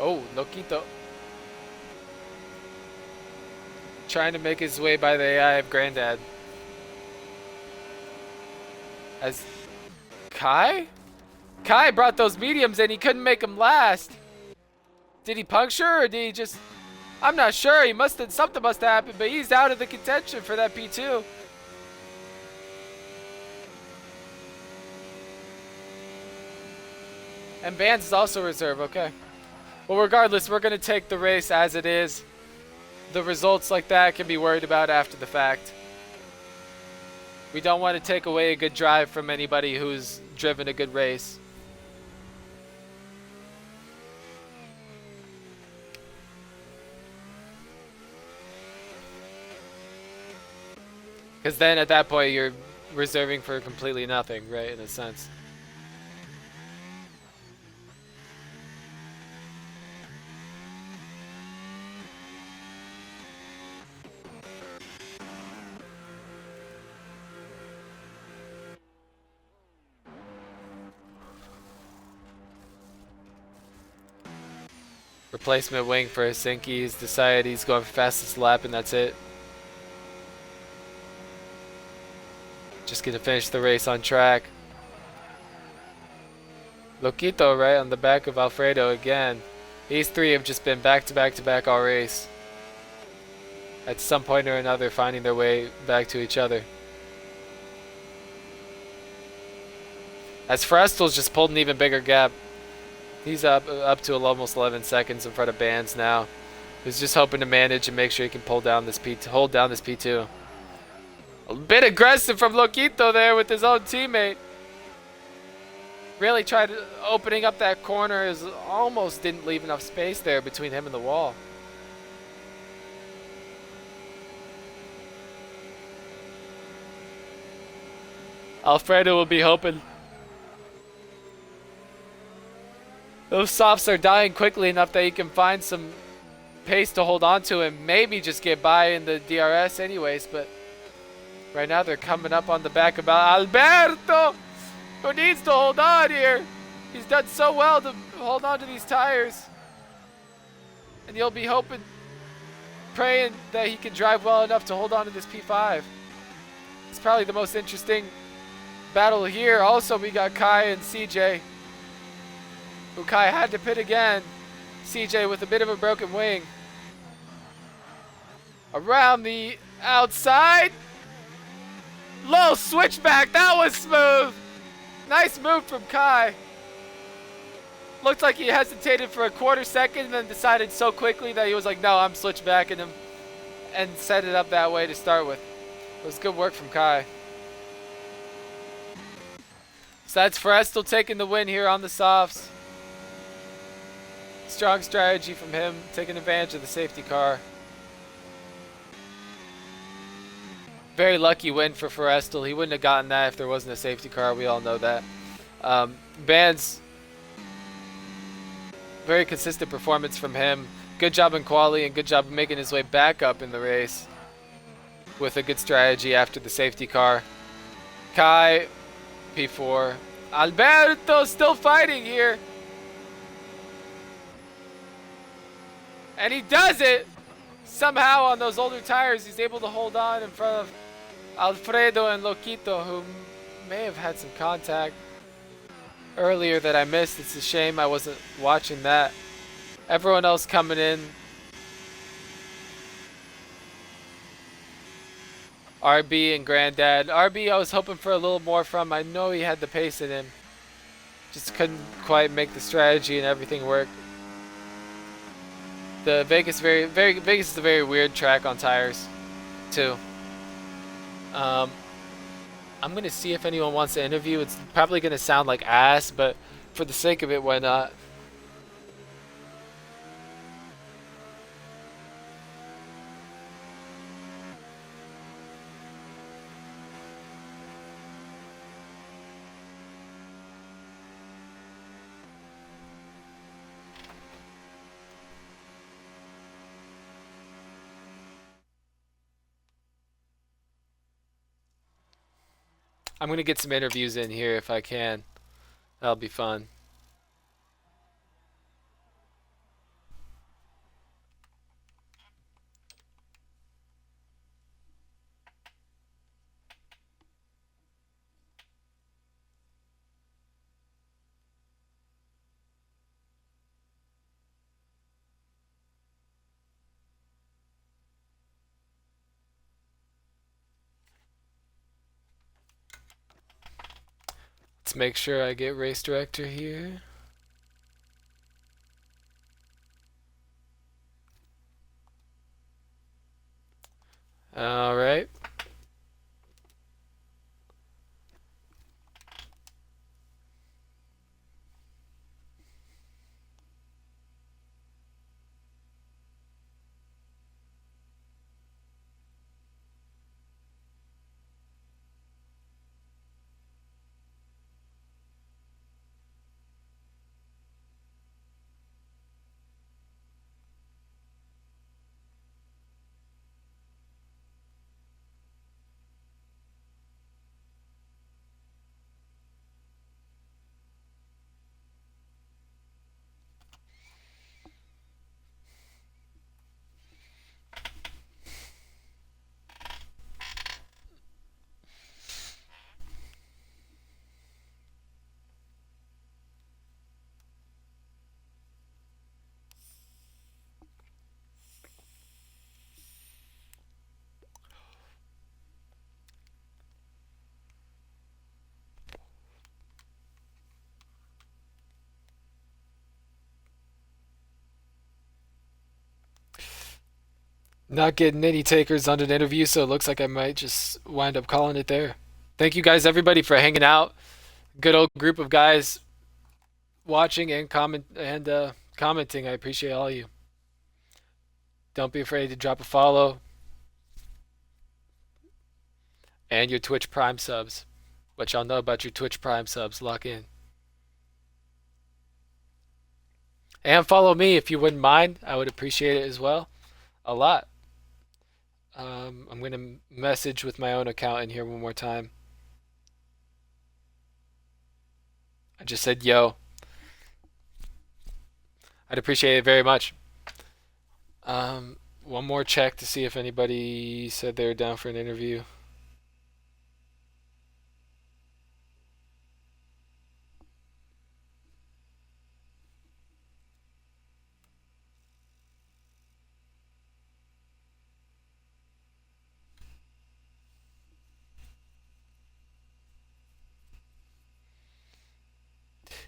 Speaker 1: Oh, Loquito. Trying to make his way by the AI of Granddad. As Kai? Kai brought those mediums and he couldn't make them last. Did he puncture or did he just... I'm not sure. He must have... Something must have happened, but he's out of the contention for that P2. And Bands is also reserve, okay. Well, regardless, we're going to take the race as it is. The results like that can be worried about after the fact. We don't want to take away a good drive from anybody who's driven a good race. Because then at that point, you're reserving for completely nothing, right, in a sense. Replacement wing for Helsinki. He's decided he's going for fastest lap, and that's it. Just gonna finish the race on track. Loquito right on the back of Alfredo again. These three have just been back to back to back all race. At some point or another finding their way back to each other. As Frestel's just pulled an even bigger gap. He's up to almost 11 seconds in front of Bands now. He's just hoping to manage and make sure he can hold down this P2. A bit aggressive from Loquito there with his own teammate. Really tried opening up that corner. Almost didn't leave enough space there between him and the wall. Alfredo will be hoping. Those softs are dying quickly enough that he can find some pace to hold on to and maybe just get by in the DRS anyways, but right now they're coming up on the back of Alberto, who needs to hold on here. He's done so well to hold on to these tires. And you'll be hoping, praying that he can drive well enough to hold on to this P5. It's probably the most interesting battle here. Also, we got Kai and CJ. Who Kai had to pit again. CJ with a bit of a broken wing. Around the outside. Low switchback. That was smooth. Nice move from Kai. Looked like he hesitated for a quarter second and then decided so quickly that he was like, no, I'm switchbacking him. And set it up that way to start with. It was good work from Kai. So that's Frestel taking the win here on the softs. Strong strategy from him, taking advantage of the safety car. Very lucky win for Frestel. He wouldn't have gotten that if there wasn't a safety car. We all know that. Bands, very consistent performance from him. Good job in quali and good job of making his way back up in the race with a good strategy after the safety car. Kai, P4. Alberto still fighting here. And he does it! Somehow on those older tires, he's able to hold on in front of Alfredo and Loquito, who may have had some contact earlier that I missed. It's a shame I wasn't watching that. Everyone else coming in. RB and Granddad. RB I was hoping for a little more from. I know he had the pace in him. Just couldn't quite make the strategy and everything work. The Vegas Vegas is a very weird track on tires, too. I'm gonna see if anyone wants to interview. It's probably gonna sound like ass, but for the sake of it, why not? I'm gonna get some interviews in here if I can. That'll be fun. Let's make sure I get race director here. All right. Not getting any takers on an interview, so it looks like I might just wind up calling it there. Thank you guys, everybody, for hanging out. Good old group of guys watching and commenting. I appreciate all of you. Don't be afraid to drop a follow and your Twitch Prime subs. What y'all know about your Twitch Prime subs? Lock in. And follow me if you wouldn't mind. I would appreciate it as well. A lot. I'm going to message with my own account in here one more time. I just said yo. I'd appreciate it very much. One more check to see if anybody said they were down for an interview.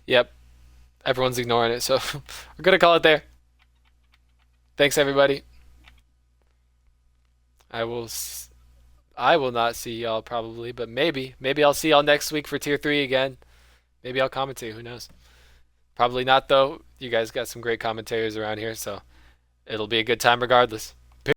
Speaker 1: Yep, everyone's ignoring it, so we're gonna call it there. Thanks, everybody. I will. I will not see y'all probably, but maybe I'll see y'all next week for Tier 3 again. Maybe I'll commentate. Who knows? Probably not though. You guys got some great commentators around here, so it'll be a good time regardless.